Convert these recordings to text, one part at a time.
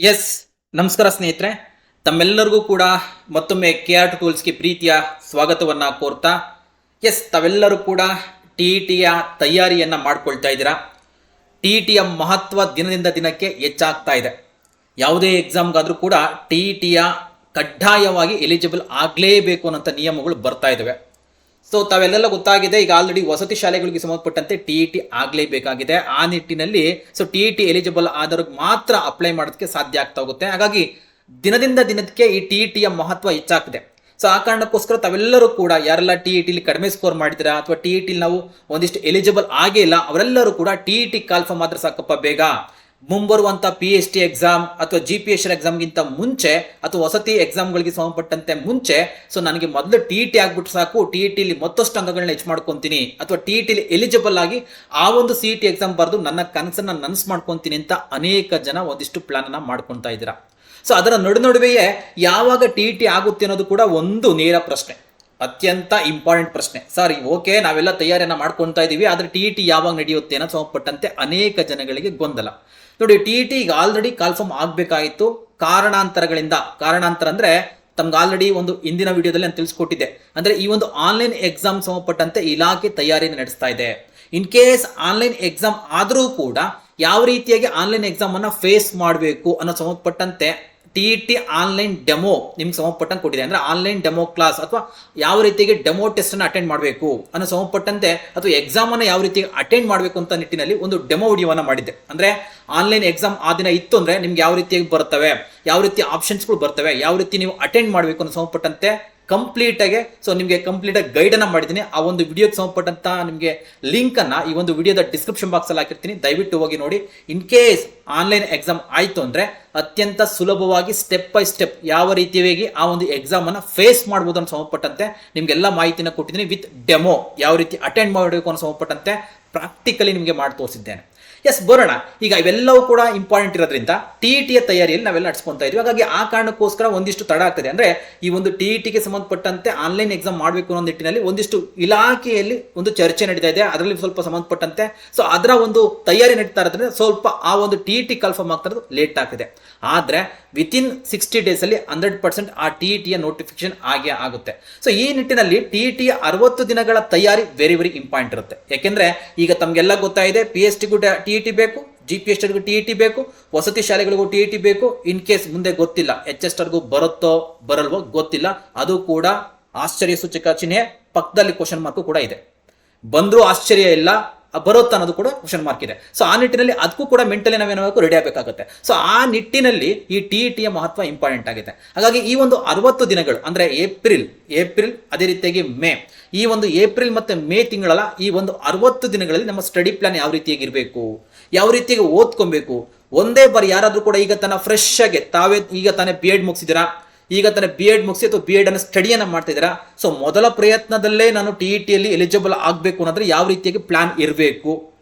S ನಮಸ್ಕಾರ ಸ್ನೇಹಿತರೆ, ತಮ್ಮೆಲ್ಲರಿಗೂ ಕೂಡ ಮತ್ತೊಮ್ಮೆ KR ಟೂಲ್ಸ್ಗೆ ಪ್ರೀತಿಯ ಸ್ವಾಗತವನ್ನು ಕೋರ್ತಾ ತಾವೆಲ್ಲರೂ ಕೂಡ TETಯ ತಯಾರಿಯನ್ನು ಮಾಡ್ಕೊಳ್ತಾ ಇದ್ದೀರಾ. TETಯ ಮಹತ್ವ ದಿನದಿಂದ ದಿನಕ್ಕೆ ಹೆಚ್ಚಾಗ್ತಾ ಇದೆ. ಯಾವುದೇ ಎಕ್ಸಾಮ್ಗಾದರೂ ಕೂಡ TETಯ ಕಡ್ಡಾಯವಾಗಿ ಎಲಿಜಿಬಲ್ ಆಗಲೇಬೇಕು ಅನ್ನೋಂಥ ನಿಯಮಗಳು ಬರ್ತಾ ಇದ್ದಾವೆ. ಸೊ ತಾವೆಲ್ಲ ಗೊತ್ತಾಗಿದೆ, ಈಗ ಆಲ್ರೆಡಿ ವಸತಿ ಶಾಲೆಗಳಿಗೆ ಸಂಬಂಧಪಟ್ಟಂತೆ TET ಆಗಲೇಬೇಕಾಗಿದೆ. ಆ ನಿಟ್ಟಿನಲ್ಲಿ TET ಎಲಿಜಿಬಲ್ ಆದವ್ರಿಗೆ ಮಾತ್ರ ಅಪ್ಲೈ ಮಾಡೋದಕ್ಕೆ ಸಾಧ್ಯ ಆಗ್ತಾ ಹೋಗುತ್ತೆ. ಹಾಗಾಗಿ ದಿನದಿಂದ ದಿನಕ್ಕೆ ಈ TETಯ ಮಹತ್ವ ಹೆಚ್ಚಾಗ್ತಿದೆ. ಸೊ ಆ ಕಾರಣಕ್ಕೋಸ್ಕರ ತಾವೆಲ್ಲರೂ ಕೂಡ ಯಾರೆಲ್ಲ TETಲಿ ಕಡಿಮೆ ಸ್ಕೋರ್ ಮಾಡಿದ್ದೀರಾ ಅಥವಾ TETಲಿ ನಾವು ಒಂದಿಷ್ಟು ಎಲಿಜಿಬಲ್ ಆಗೇ ಇಲ್ಲ, ಅವರೆಲ್ಲರೂ ಕೂಡ TET ಕಾಲ್ಫಾರ್ಮ್ ಮಾತ್ರ ಸಾಕಪ್ಪ ಬೇಗ. ಮುಂಬರುವಂಥ PST ಎಕ್ಸಾಮ್ ಅಥವಾ GPSC ಎಕ್ಸಾಮ್ಗಿಂತ ಮುಂಚೆ ಅಥವಾ ವಸತಿ ಎಕ್ಸಾಮ್ಗಳಿಗೆ ಸಂಬಂಧಪಟ್ಟಂತೆ ಮುಂಚೆ ನನಗೆ ಮೊದಲು TET ಆಗ್ಬಿಟ್ಟು ಸಾಕು, TETಲಿ ಮತ್ತಷ್ಟು ಅಂಕಗಳನ್ನ ಹೆಚ್ಚು ಮಾಡ್ಕೊತೀನಿ ಅಥವಾ TETಲಿ ಎಲಿಜಿಬಲ್ ಆಗಿ ಆ ಒಂದು CET ಎಕ್ಸಾಮ್ ಬರೆದು ನನ್ನ ಕನಸನ್ನು ನನಸು ಮಾಡ್ಕೊತೀನಿ ಅಂತ ಅನೇಕ ಜನ ಒಂದಿಷ್ಟು ಪ್ಲಾನನ್ನು ಮಾಡ್ಕೊತಾ ಇದ್ದೀರಾ. ಸೊ ಅದರ ನಡುವೆಯೇ ಯಾವಾಗ TET ಆಗುತ್ತೆ ಅನ್ನೋದು ಕೂಡ ಒಂದು ನೇರ ಪ್ರಶ್ನೆ, ಅತ್ಯಂತ ಇಂಪಾರ್ಟೆಂಟ್ ಪ್ರಶ್ನೆ. ಸರ್ ಓಕೆ, ನಾವೆಲ್ಲ ತಯಾರಿಯನ್ನು ಮಾಡ್ಕೊತಾ ಇದ್ದೀವಿ, ಆದರೆ TET ಯಾವಾಗ ನಡೆಯುತ್ತೆ ಅನ್ನೋ ಸಂಬಂಧಪಟ್ಟಂತೆ ಅನೇಕ ಜನಗಳಿಗೆ ಗೊಂದಲ. ನೋಡಿ, TET ಈಗ ಆಲ್ರೆಡಿ ಕಾಲ್ಫಾರ್ಮ್ ಆಗಬೇಕಾಯಿತು ಕಾರಣಾಂತರಗಳಿಂದ. ಕಾರಣಾಂತರ ಅಂದರೆ ತಮ್ಗೆ ಆಲ್ರೆಡಿ ಒಂದು ಹಿಂದಿನ ವಿಡಿಯೋದಲ್ಲಿ ನಾನು ತಿಳಿಸ್ಕೊಟ್ಟಿದ್ದೆ. ಅಂದರೆ ಈ ಒಂದು ಆನ್ಲೈನ್ ಎಕ್ಸಾಮ್ ಸಂಬಂಧಪಟ್ಟಂತೆ ಇಲಾಖೆ ತಯಾರಿಯನ್ನು ನಡೆಸ್ತಾ ಇದೆ. ಇನ್ ಕೇಸ್ ಆನ್ಲೈನ್ ಎಕ್ಸಾಮ್ ಆದರೂ ಕೂಡ ಯಾವ ರೀತಿಯಾಗಿ ಆನ್ಲೈನ್ ಎಕ್ಸಾಮನ್ನು ಫೇಸ್ ಮಾಡಬೇಕು ಅನ್ನೋ ಸಂಬಂಧಪಟ್ಟಂತೆ TET ಆನ್ಲೈನ್ ಡೆಮೋ ನಿಮ್ಗೆ ಸಂಬಂಧಪಟ್ಟಂಗೆ ಕೊಟ್ಟಿದೆ. ಅಂದರೆ ಆನ್ಲೈನ್ ಡೆಮೋ ಕ್ಲಾಸ್ ಅಥವಾ ಯಾವ ರೀತಿಯಾಗಿ ಡೆಮೋ ಟೆಸ್ಟನ್ನು ಅಟೆಂಡ್ ಮಾಡಬೇಕು ಅನ್ನೋ ಸಂಬಂಧಪಟ್ಟಂತೆ ಅಥವಾ ಎಕ್ಸಾಮನ್ನು ಯಾವ ರೀತಿ ಅಟೆಂಡ್ ಮಾಡಬೇಕು ಅಂತ ನಿಟ್ಟಿನಲ್ಲಿ ಒಂದು ಡೆಮೋ ವಿಡಿಯೋವನ್ನು ಮಾಡಿದ್ದೆ. ಅಂದರೆ ಆನ್ಲೈನ್ ಎಕ್ಸಾಮ್ ಆ ದಿನ ಇತ್ತು ಅಂದರೆ ನಿಮ್ಗೆ ಯಾವ ರೀತಿಯಾಗಿ ಬರ್ತವೆ, ಯಾವ ರೀತಿ ಆಪ್ಷನ್ಸ್ಗಳು ಬರ್ತವೆ, ಯಾವ ರೀತಿ ನೀವು ಅಟೆಂಡ್ ಮಾಡಬೇಕು ಅನ್ನೋ ಸಂಬಂಧಪಟ್ಟಂತೆ ಕಂಪ್ಲೀಟಾಗಿ ನಿಮಗೆ ಕಂಪ್ಲೀಟಾಗಿ ಗೈಡನ್ನು ಮಾಡಿದ್ದೀನಿ. ಆ ಒಂದು ವಿಡಿಯೋಗೆ ಸಂಬಂಧಪಟ್ಟಂತ ನಿಮಗೆ ಲಿಂಕನ್ನು ಈ ಒಂದು ವಿಡಿಯೋದ ಡಿಸ್ಕ್ರಿಪ್ಷನ್ ಬಾಕ್ಸಲ್ಲಿ ಹಾಕಿರ್ತೀನಿ, ದಯವಿಟ್ಟು ಹೋಗಿ ನೋಡಿ. ಇನ್ ಕೇಸ್ ಆನ್ಲೈನ್ ಎಕ್ಸಾಮ್ ಆಯಿತು ಅಂದರೆ ಅತ್ಯಂತ ಸುಲಭವಾಗಿ ಸ್ಟೆಪ್ ಬೈ ಸ್ಟೆಪ್ ಯಾವ ರೀತಿಯಾಗಿ ಆ ಒಂದು ಎಕ್ಸಾಮನ್ನು ಫೇಸ್ ಮಾಡ್ಬೋದು ಅನ್ನೋ ಸಂಬಂಧಪಟ್ಟಂತೆ ನಿಮಗೆಲ್ಲ ಮಾಹಿತಿನ ಕೊಟ್ಟಿದ್ದೀನಿ. ವಿತ್ ಡೆಮೋ ಯಾವ ರೀತಿ ಅಟೆಂಡ್ ಮಾಡಬೇಕು ಅನ್ನೋ ಸಂಬಂಧಪಟ್ಟಂತೆ ಪ್ರಾಕ್ಟಿಕಲಿ ನಿಮಗೆ ಮಾಡಿ ತೋರಿಸಿದ್ದೇನೆ. ಬರೋಣ. ಈಗ ಇವೆಲ್ಲವೂ ಕೂಡ ಇಂಪಾರ್ಟೆಂಟ್ ಇರೋದ್ರಿಂದ TETಯ ತಯಾರಿಯಲ್ಲಿ ನಾವೆಲ್ಲ ನಡೆಸ್ಕೊತಾ ಇದ್ವಿ. ಹಾಗಾಗಿ ಆ ಕಾರಣಕ್ಕೋಸ್ಕರ ಒಂದಿಷ್ಟು ತಡ ಆಗ್ತದೆ. ಅಂದರೆ ಈ ಒಂದು TETಗೆ ಸಂಬಂಧಪಟ್ಟಂತೆ ಆನ್ಲೈನ್ ಎಕ್ಸಾಮ್ ಮಾಡಬೇಕು ಅನ್ನೋ ನಿಟ್ಟಿನಲ್ಲಿ ಒಂದಿಷ್ಟು ಇಲಾಖೆಯಲ್ಲಿ ಒಂದು ಚರ್ಚೆ ನಡೀತಾ ಇದೆ, ಅದರಲ್ಲಿ ಸ್ವಲ್ಪ ಸಂಬಂಧಪಟ್ಟಂತೆ ಅದರ ಒಂದು ತಯಾರಿ ನಡೀತಾ ಇರೋದ್ರಿಂದ ಸ್ವಲ್ಪ ಆ ಒಂದು TET ಕಾಲ್ಫಾರ್ಮ್ ಆಗ್ತಾ ಇರೋದು ಲೇಟ್ ಆಗ್ತಿದೆ. ಆದರೆ ವಿತಿನ್ 60 ಡೇಸಲ್ಲಿ 100% ಆ TETಯ ನೋಟಿಫಿಕೇಶನ್ ಆಗೇ ಆಗುತ್ತೆ. ಈ ನಿಟ್ಟಿನಲ್ಲಿ TETಯ 60 ದಿನಗಳ ತಯಾರಿ ವೆರಿ ವೆರಿ ಇಂಪಾರ್ಟೆಂಟ್ ಇರುತ್ತೆ. ಯಾಕೆಂದರೆ ಈಗ ತಮಗೆಲ್ಲ ಗೊತ್ತಾಗಿದೆ, PSTಗೂ TET ಬೇಕು, GPSCಗೂ TET ಬೇಕು, ವಸತಿ ಶಾಲೆಗಳಿಗೂ TET ಬೇಕು. ಇನ್ ಕೇಸ್ ಮುಂದೆ ಗೊತ್ತಿಲ್ಲ HSTಗೂ ಬರುತ್ತೋ ಬರಲ್ವೋ ಗೊತ್ತಿಲ್ಲ, ಅದು ಕೂಡ ಆಶ್ಚರ್ಯ ಸೂಚಕ ಚಿಹ್ನೆ ಪಕ್ಕದಲ್ಲಿ ಕ್ವಶನ್ ಮಾರ್ಕ್ ಕೂಡ ಇದೆ. ಬಂದರೂ ಆಶ್ಚರ್ಯ ಇಲ್ಲ, ಬರುತ್ತಾ ಅನ್ನೋದು ಕೂಡ ಕ್ವಶನ್ ಮಾರ್ಕ್ ಇದೆ. ಆ ನಿಟ್ಟಿನಲ್ಲಿ ಅದಕ್ಕೂ ಕೂಡ ಮೆಂಟಲಿ ನಾವೇನಾಗಬೇಕು, ರೆಡಿ ಆಗಬೇಕಾಗುತ್ತೆ. ಆ ನಿಟ್ಟಿನಲ್ಲಿ ಈ TETಯ ಮಹತ್ವ ಇಂಪಾರ್ಟೆಂಟ್ ಆಗಿದೆ. ಹಾಗಾಗಿ ಈ ಒಂದು 60 ದಿನಗಳು ಅಂದರೆ ಏಪ್ರಿಲ್ ಅದೇ ರೀತಿಯಾಗಿ ಮೇ, ಈ ಒಂದು ಏಪ್ರಿಲ್ ಮತ್ತು ಮೇ ತಿಂಗಳ ಈ ಒಂದು 60 ದಿನಗಳಲ್ಲಿ ನಮ್ಮ ಸ್ಟಡಿ ಪ್ಲಾನ್ ಯಾವ ರೀತಿಯಾಗಿ ಇರಬೇಕು, ಯಾವ ರೀತಿಯಾಗಿ ಓದ್ಕೊಬೇಕು. ಒಂದೇ ಬಾರಿ ಯಾರಾದರೂ ಕೂಡ ಈಗ ತನ್ನ ಫ್ರೆಶ್ ಆಗಿ ಈಗ ತಾನೇ BEd ಮುಗಿಸಿದ್ದೀರಾ, ಈಗ ತಾನೇ BEd ಮುಗಿಸಿ ಅಥವಾ BEd ಅನ್ನು ಸ್ಟಡಿಯನ್ನು ಮಾಡ್ತಾ ಇದ್ದೀರಾ. ಮೊದಲ ಪ್ರಯತ್ನದಲ್ಲೇ ನಾನು TETಯಲ್ಲಿ ಎಲಿಜಿಬಲ್ ಆಗಬೇಕು ಅನ್ನೋದ್ರೆ ಯಾವ ರೀತಿಯಾಗಿ ಪ್ಲಾನ್ ಇರಬೇಕು,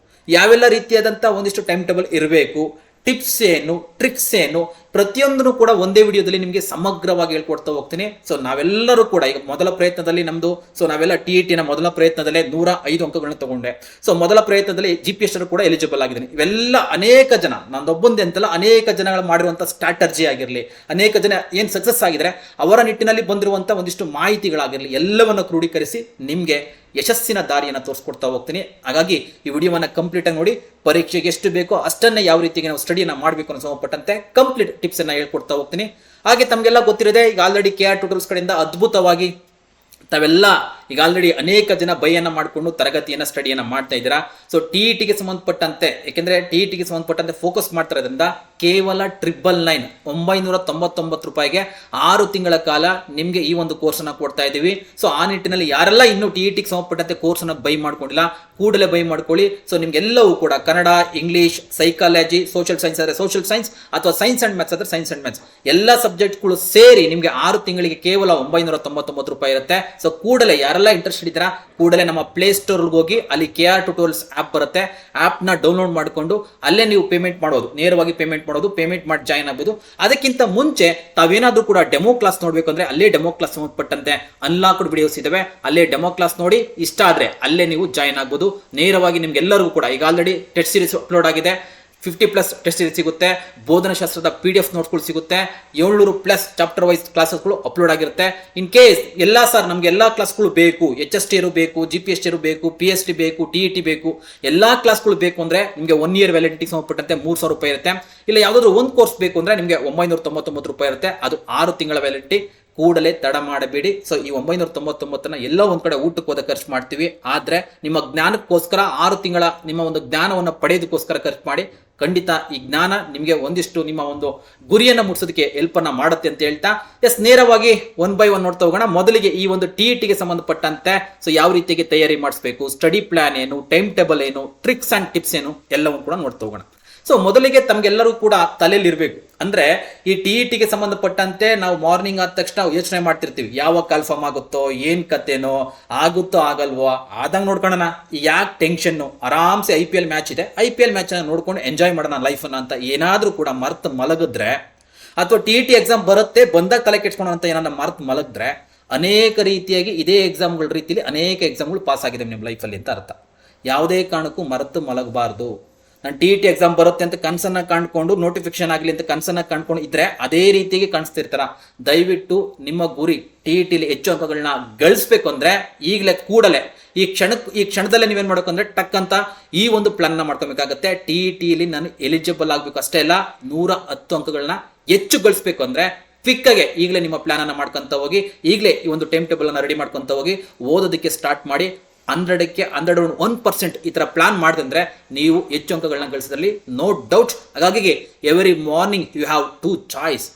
ಯಾವೆಲ್ಲ ರೀತಿಯಾದಂಥ ಒಂದಿಷ್ಟು ಟೈಮ್ ಟೇಬಲ್ ಇರಬೇಕು, ಟಿಪ್ಸ್ ಏನು, ಟ್ರಿಕ್ಸ್ ಏನು, ಪ್ರತಿಯೊಂದನ್ನು ಕೂಡ ಒಂದೇ ವಿಡಿಯೋದಲ್ಲಿ ನಿಮಗೆ ಸಮಗ್ರವಾಗಿ ಹೇಳ್ಕೊಡ್ತಾ ಹೋಗ್ತೀನಿ. ನಾವೆಲ್ಲರೂ ಕೂಡ ಈಗ ಮೊದಲ ಪ್ರಯತ್ನದಲ್ಲಿ ನಮ್ಮದು ನಾವೆಲ್ಲ TETನ ಮೊದಲ ಪ್ರಯತ್ನದಲ್ಲೇ 105 ಅಂಕಗಳನ್ನ ತಗೊಂಡೆ. ಮೊದಲ ಪ್ರಯತ್ನದಲ್ಲಿ GPSC ಕೂಡ ಎಲಿಜಿಬಲ್ ಆಗಿದ್ದೀನಿ. ಇವೆಲ್ಲ ಅನೇಕ ಜನ, ನಂದೊಬ್ಬಂದೇ ಅಂತಲ್ಲ, ಅನೇಕ ಜನಗಳು ಮಾಡಿರುವಂಥ ಸ್ಟ್ರಾಟರ್ಜಿ ಆಗಿರಲಿ, ಅನೇಕ ಜನ ಏನು ಸಕ್ಸಸ್ ಆಗಿದ್ರೆ ಅವರ ನಿಟ್ಟಿನಲ್ಲಿ ಬಂದಿರುವಂಥ ಒಂದಿಷ್ಟು ಮಾಹಿತಿಗಳಾಗಿರಲಿ, ಎಲ್ಲವನ್ನು ಕ್ರೋಢೀಕರಿಸಿ ನಿಮಗೆ ಯಶಸ್ಸಿನ ದಾರಿಯನ್ನು ತೋರಿಸ್ಕೊಡ್ತಾ ಹೋಗ್ತೀನಿ. ಹಾಗಾಗಿ ಈ ವಿಡಿಯೋವನ್ನು ಕಂಪ್ಲೀಟ್ ಆಗಿ ನೋಡಿ, ಪರೀಕ್ಷೆಗೆ ಎಷ್ಟು ಬೇಕೋ ಅಷ್ಟನ್ನೇ ಯಾವ ರೀತಿಗೆ ನಾವು ಸ್ಟಡಿಯನ್ನು ಮಾಡಬೇಕು ಅನ್ನೋ ಸಂಬಂಧಪಟ್ಟಂತೆ ಕಂಪ್ಲೀಟ್ ಟಿಪ್ಸ್ ಅನ್ನ ಹೇಳ್ಕೊಡ್ತಾ ಹೋಗ್ತೀನಿ. ಹಾಗೆ ತಮಗೆಲ್ಲ ಗೊತ್ತಿರೋದೆ, ಈಗ ಆಲ್ರೆಡಿ KR ಟ್ಯೂಟರ್ಸ್ ಕಡೆಯಿಂದ ಅದ್ಭುತವಾಗಿ ತಾವೆಲ್ಲ ಈಗ ಆಲ್ರೆಡಿ ಅನೇಕ ಜನ ಬೈಯನ್ನು ಮಾಡಿಕೊಂಡು ತರಗತಿಯನ್ನು ಸ್ಟಡಿಯನ್ನು ಮಾಡ್ತಾ ಇದ್ದೀರಾ. TETಗೆ ಸಂಬಂಧಪಟ್ಟಂತೆ, ಯಾಕೆಂದರೆ TETಗೆ ಸಂಬಂಧಪಟ್ಟಂತೆ ಫೋಕಸ್ ಮಾಡ್ತಾ ಇರೋದ್ರಿಂದ ಕೇವಲ 999 ರೂಪಾಯಿಗೆ 6 ತಿಂಗಳ ಕಾಲ ನಿಮಗೆ ಈ ಒಂದು ಕೋರ್ಸನ್ನು ಕೊಡ್ತಾ ಇದ್ದೀವಿ. ಆ ನಿಟ್ಟಿನಲ್ಲಿ ಯಾರೆಲ್ಲ ಇನ್ನೂ TETಗೆ ಸಂಬಂಧಪಟ್ಟಂತೆ ಕೋರ್ಸನ್ನು ಬೈ ಮಾಡ್ಕೊಂಡಿಲ್ಲ, ಕೂಡಲೇ ಬೈ ಮಾಡ್ಕೊಳ್ಳಿ. ನಿಮಗೆಲ್ಲವೂ ಕೂಡ Kannada, English, psychology, social science ಆದರೆ ಸೋಷಿಯಲ್ ಸೈನ್ಸ್ ಅಥವಾ ಸೈನ್ಸ್ ಆ್ಯಂಡ್ ಮ್ಯಾಥ್ಸ್ ಆದರೆ ಸೈನ್ಸ್ ಆ್ಯಂಡ್ ಮ್ಯಾಥ್ಸ್ ಎಲ್ಲ ಸಬ್ಜೆಕ್ಟ್ಗಳು ಸೇರಿ ನಿಮಗೆ 6 ತಿಂಗಳಿಗೆ ಕೇವಲ 999 ರೂಪಾಯಿ ಇರುತ್ತೆ. ಕೂಡಲೇ ಯಾರೆಲ್ಲ ಇಂಟ್ರೆಸ್ಟ್ ಇದ್ದೀರಾ ಕೂಡಲೇ ನಮ್ಮ ಪ್ಲೇಸ್ಟೋರ್ಗೆ ಹೋಗಿ ಅಲ್ಲಿ KR ಟ್ಯೂಟೋರಿಯಲ್ಸ್ ಆ್ಯಪ್ ಬರುತ್ತೆ, ಆ್ಯಪ್ನ ಡೌನ್ಲೋಡ್ ಮಾಡಿಕೊಂಡು ಅಲ್ಲೇ ನೀವು ಪೇಮೆಂಟ್ ಮಾಡೋದು, ನೇರವಾಗಿ ಪೇಮೆಂಟ್ ಮಾಡಿ ಜಾಯ್ನ್ ಆಗ್ಬೋದು. ಅದಕ್ಕಿಂತ ಮುಂಚೆ ತಾವೇನಾದರೂ ಕೂಡ ಡೆಮೋ ಕ್ಲಾಸ್ ನೋಡಬೇಕು ಅಂದರೆ ಅಲ್ಲೇ ಡೆಮೋ ಕ್ಲಾಸ್ ಸಂಬಂಧಪಟ್ಟಂತೆ ಅನ್ಲಾಕ್ಡ್ ವಿಡಿಯೋಸ್ ಇದಾವೆ, ಅಲ್ಲೇ ಡೆಮೋ ಕ್ಲಾಸ್ ನೋಡಿ ಇಷ್ಟ ಆದರೆ ಅಲ್ಲೇ ನೀವು ಜಾಯ್ನ್ ಆಗ್ಬೋದು. ನೇರವಾಗಿ ನಿಮ್ಗೆಲ್ಲರಿಗೂ ಕೂಡ ಈಗ ಆಲ್ರೆಡಿ ಟೆಸ್ಟ್ ಸೀರೀಸ್ ಅಪ್ಲೋಡ್ ಆಗಿದೆ, 50+ ಟೆಸ್ಟ್ ಸೀರೀಸ್ ಸಿಗುತ್ತೆ, ಬೋಧನಾಶಾಸ್ತ್ರದ PDF ನೋಟ್ಸ್ಗಳು ಸಿಗುತ್ತೆ, 700+ ಚಾಪ್ಟರ್ ವೈಸ್ ಕ್ಲಾಸಸ್ಗಳು ಅಪ್ಲೋಡ್ ಆಗಿರುತ್ತೆ. ಇನ್ ಕೇಸ್ ಎಲ್ಲ ಸರ್ ನಮಗೆ ಎಲ್ಲ ಕ್ಲಾಸ್ಗಳು ಬೇಕು, HST ಬೇಕು, GPST ಬೇಕು, PST ಬೇಕು, TET ಬೇಕು, ಎಲ್ಲ ಕ್ಲಾಸ್ಗಳು ಬೇಕು ಅಂದ್ರೆ ನಿಮಗೆ 1 ಇಯರ್ ವ್ಯಾಲಿಡಿಟಿಗೆ ಸಂಬಂಧಪಟ್ಟಂತೆ 3,000 ರೂಪಾಯಿ ಇರುತ್ತೆ. ಇಲ್ಲ ಯಾವುದಾದ್ರು ಒಂದು ಕೋರ್ಸ್ ಬೇಕು ಅಂದ್ರೆ ನಿಮಗೆ 999 ರೂಪಾಯಿ ಇರುತ್ತೆ. ಅದು 6 ತಿಂಗಳ ವ್ಯಾಲಿಡಿಟಿ. ಕೂಡಲೇ ತಡ ಮಾಡಬೇಡಿ. ಸೊ ಈ 999 ಎಲ್ಲ ಒಂದ್ ಕಡೆ ಊಟಕ್ಕೆ ಹೋದ ಖರ್ಚು ಮಾಡ್ತೀವಿ, ಆದ್ರೆ ನಿಮ್ಮ ಜ್ಞಾನಕ್ಕೋಸ್ಕರ 6 ತಿಂಗಳ ನಿಮ್ಮ ಒಂದು ಜ್ಞಾನವನ್ನು ಪಡೆಯೋದಕ್ಕೋಸ್ಕರ ಖರ್ಚು ಮಾಡಿ. ಖಂಡಿತ ಈ ಜ್ಞಾನ ನಿಮಗೆ ಒಂದಿಷ್ಟು ನಿಮ್ಮ ಒಂದು ಗುರಿಯನ್ನು ಮುಟ್ಸೋದಕ್ಕೆ ಹೆಲ್ಪ್ ಅನ್ನ ಮಾಡುತ್ತೆ ಅಂತ ಹೇಳ್ತಾ ನೇರವಾಗಿ 1 by 1 ನೋಡ್ತಾ ಹೋಗೋಣ. ಮೊದಲಿಗೆ ಈ ಒಂದು TETಗೆ ಸಂಬಂಧಪಟ್ಟಂತೆ ಸೊ ಯಾವ ರೀತಿಯಾಗಿ ತಯಾರಿ ಮಾಡಿಸಬೇಕು, ಸ್ಟಡಿ ಪ್ಲಾನ್ ಏನು, ಟೈಮ್ ಟೇಬಲ್ ಏನು, ಟ್ರಿಕ್ಸ್ ಅಂಡ್ ಟಿಪ್ಸ್ ಏನು ಎಲ್ಲವೂ ಕೂಡ ನೋಡ್ತಾ ಹೋಗೋಣ. ಸೊ ಮೊದಲಿಗೆ ತಮ್ಗೆಲ್ಲರೂ ಕೂಡ ತಲೆಯಲ್ಲಿ ಇರಬೇಕು, ಅಂದ್ರೆ ಈ TETಗೆ ಸಂಬಂಧಪಟ್ಟಂತೆ ನಾವು ಮಾರ್ನಿಂಗ್ ಆದ ತಕ್ಷಣ ಯೋಚನೆ ಮಾಡ್ತಿರ್ತೀವಿ, ಯಾವ ಕನ್ಫರ್ಮ್ ಆಗುತ್ತೋ, ಏನ್ ಕತೆನೋ, ಆಗುತ್ತೋ ಆಗಲ್ವೋ, ಆದಂಗೆ ನೋಡ್ಕೊಳ್ಳೋಣ, ಯಾಕೆ ಟೆನ್ಷನ್, ಆರಾಮ್ಸೆ IPL ಮ್ಯಾಚ್ ಇದೆ, IPL ಮ್ಯಾಚ್ ನೋಡ್ಕೊಂಡು ಎಂಜಾಯ್ ಮಾಡೋಣ ಲೈಫನ್ನ ಅಂತ ಏನಾದ್ರೂ ಕೂಡ ಮರ್ತು ಮಲಗಿದ್ರೆ, ಅಥವಾ TET ಎಕ್ಸಾಮ್ ಬರುತ್ತೆ ಬಂದಾಗ ತಲೆ ಕೆಡ್ಸ್ಕೊಳೋ ಅಂತ ಏನಾದ್ರು ಮರ್ತು ಮಲಗಿದ್ರೆ, ಅನೇಕ ರೀತಿಯಾಗಿ ಇದೇ ಎಕ್ಸಾಮ್ಗಳ ರೀತಿಯಲ್ಲಿ ಅನೇಕ ಎಕ್ಸಾಮ್ಗಳು ಪಾಸ್ ಆಗಿದೆ ನಿಮ್ಮ ಲೈಫಲ್ಲಿ ಅಂತ ಅರ್ಥ. ಯಾವುದೇ ಕಾರಣಕ್ಕೂ ಮರೆತು ಮಲಗಬಾರ್ದು. ನಾನು TET ಎಕ್ಸಾಮ್ ಬರುತ್ತೆ ಅಂತ ಕನಸನ್ನ ಕಾಣ್ಕೊಂಡು, ನೋಟಿಫಿಕೇಶನ್ ಆಗಲಿ ಅಂತ ಕನಸನ್ನ ಕಾಣ್ಕೊಂಡು ಇದ್ರೆ ಅದೇ ರೀತಿಯಾಗಿ ಕಾಣಿಸ್ತಿರ್ತಾರ. ದಯವಿಟ್ಟು ನಿಮ್ಮ ಗುರಿ TETಲಿ ಹೆಚ್ಚು ಅಂಕಗಳನ್ನ ಗಳಿಸ್ಬೇಕು ಅಂದ್ರೆ ಈಗಲೇ ಕೂಡಲೇ ಈ ಕ್ಷಣದಲ್ಲೇ ನೀವೇನ್ ಮಾಡ್ಬೇಕು ಅಂದ್ರೆ ಟಕ್ ಅಂತ ಈ ಒಂದು ಪ್ಲಾನ್ ಮಾಡ್ಕೊಬೇಕಾಗತ್ತೆ. TETಲಿ ನಾನು ಎಲಿಜಿಬಲ್ ಆಗ್ಬೇಕು ಅಷ್ಟೇ ಅಲ್ಲ, 110 ಅಂಕಗಳನ್ನ ಹೆಚ್ಚು ಗಳಿಸ್ಬೇಕು ಅಂದ್ರೆ ಕ್ವಿಕ್ಕಾಗೆ ಈಗಲೇ ನಿಮ್ಮ ಪ್ಲಾನ್ ಅನ್ನ ಮಾಡ್ಕೊಂತ ಹೋಗಿ, ಈಗಲೇ ಈ ಒಂದು ಟೈಮ್ ಟೇಬಲ್ ಅನ್ನ ರೆಡಿ ಮಾಡ್ಕೊಂತ ಹೋಗಿ ಓದೋದಕ್ಕೆ ಸ್ಟಾರ್ಟ್ ಮಾಡಿ. 100ಕ್ಕೆ 101% ಈ ತರ ಪ್ಲಾನ್ ಮಾಡಿದ್ರೆ ನೀವು ಹೆಚ್ಚು ಅಂಕಗಳನ್ನ ಗಳಿಸೋದ್ರಲ್ಲಿ ನೋ ಡೌಟ್. ಹಾಗಾಗಿ every morning you have 2 choice.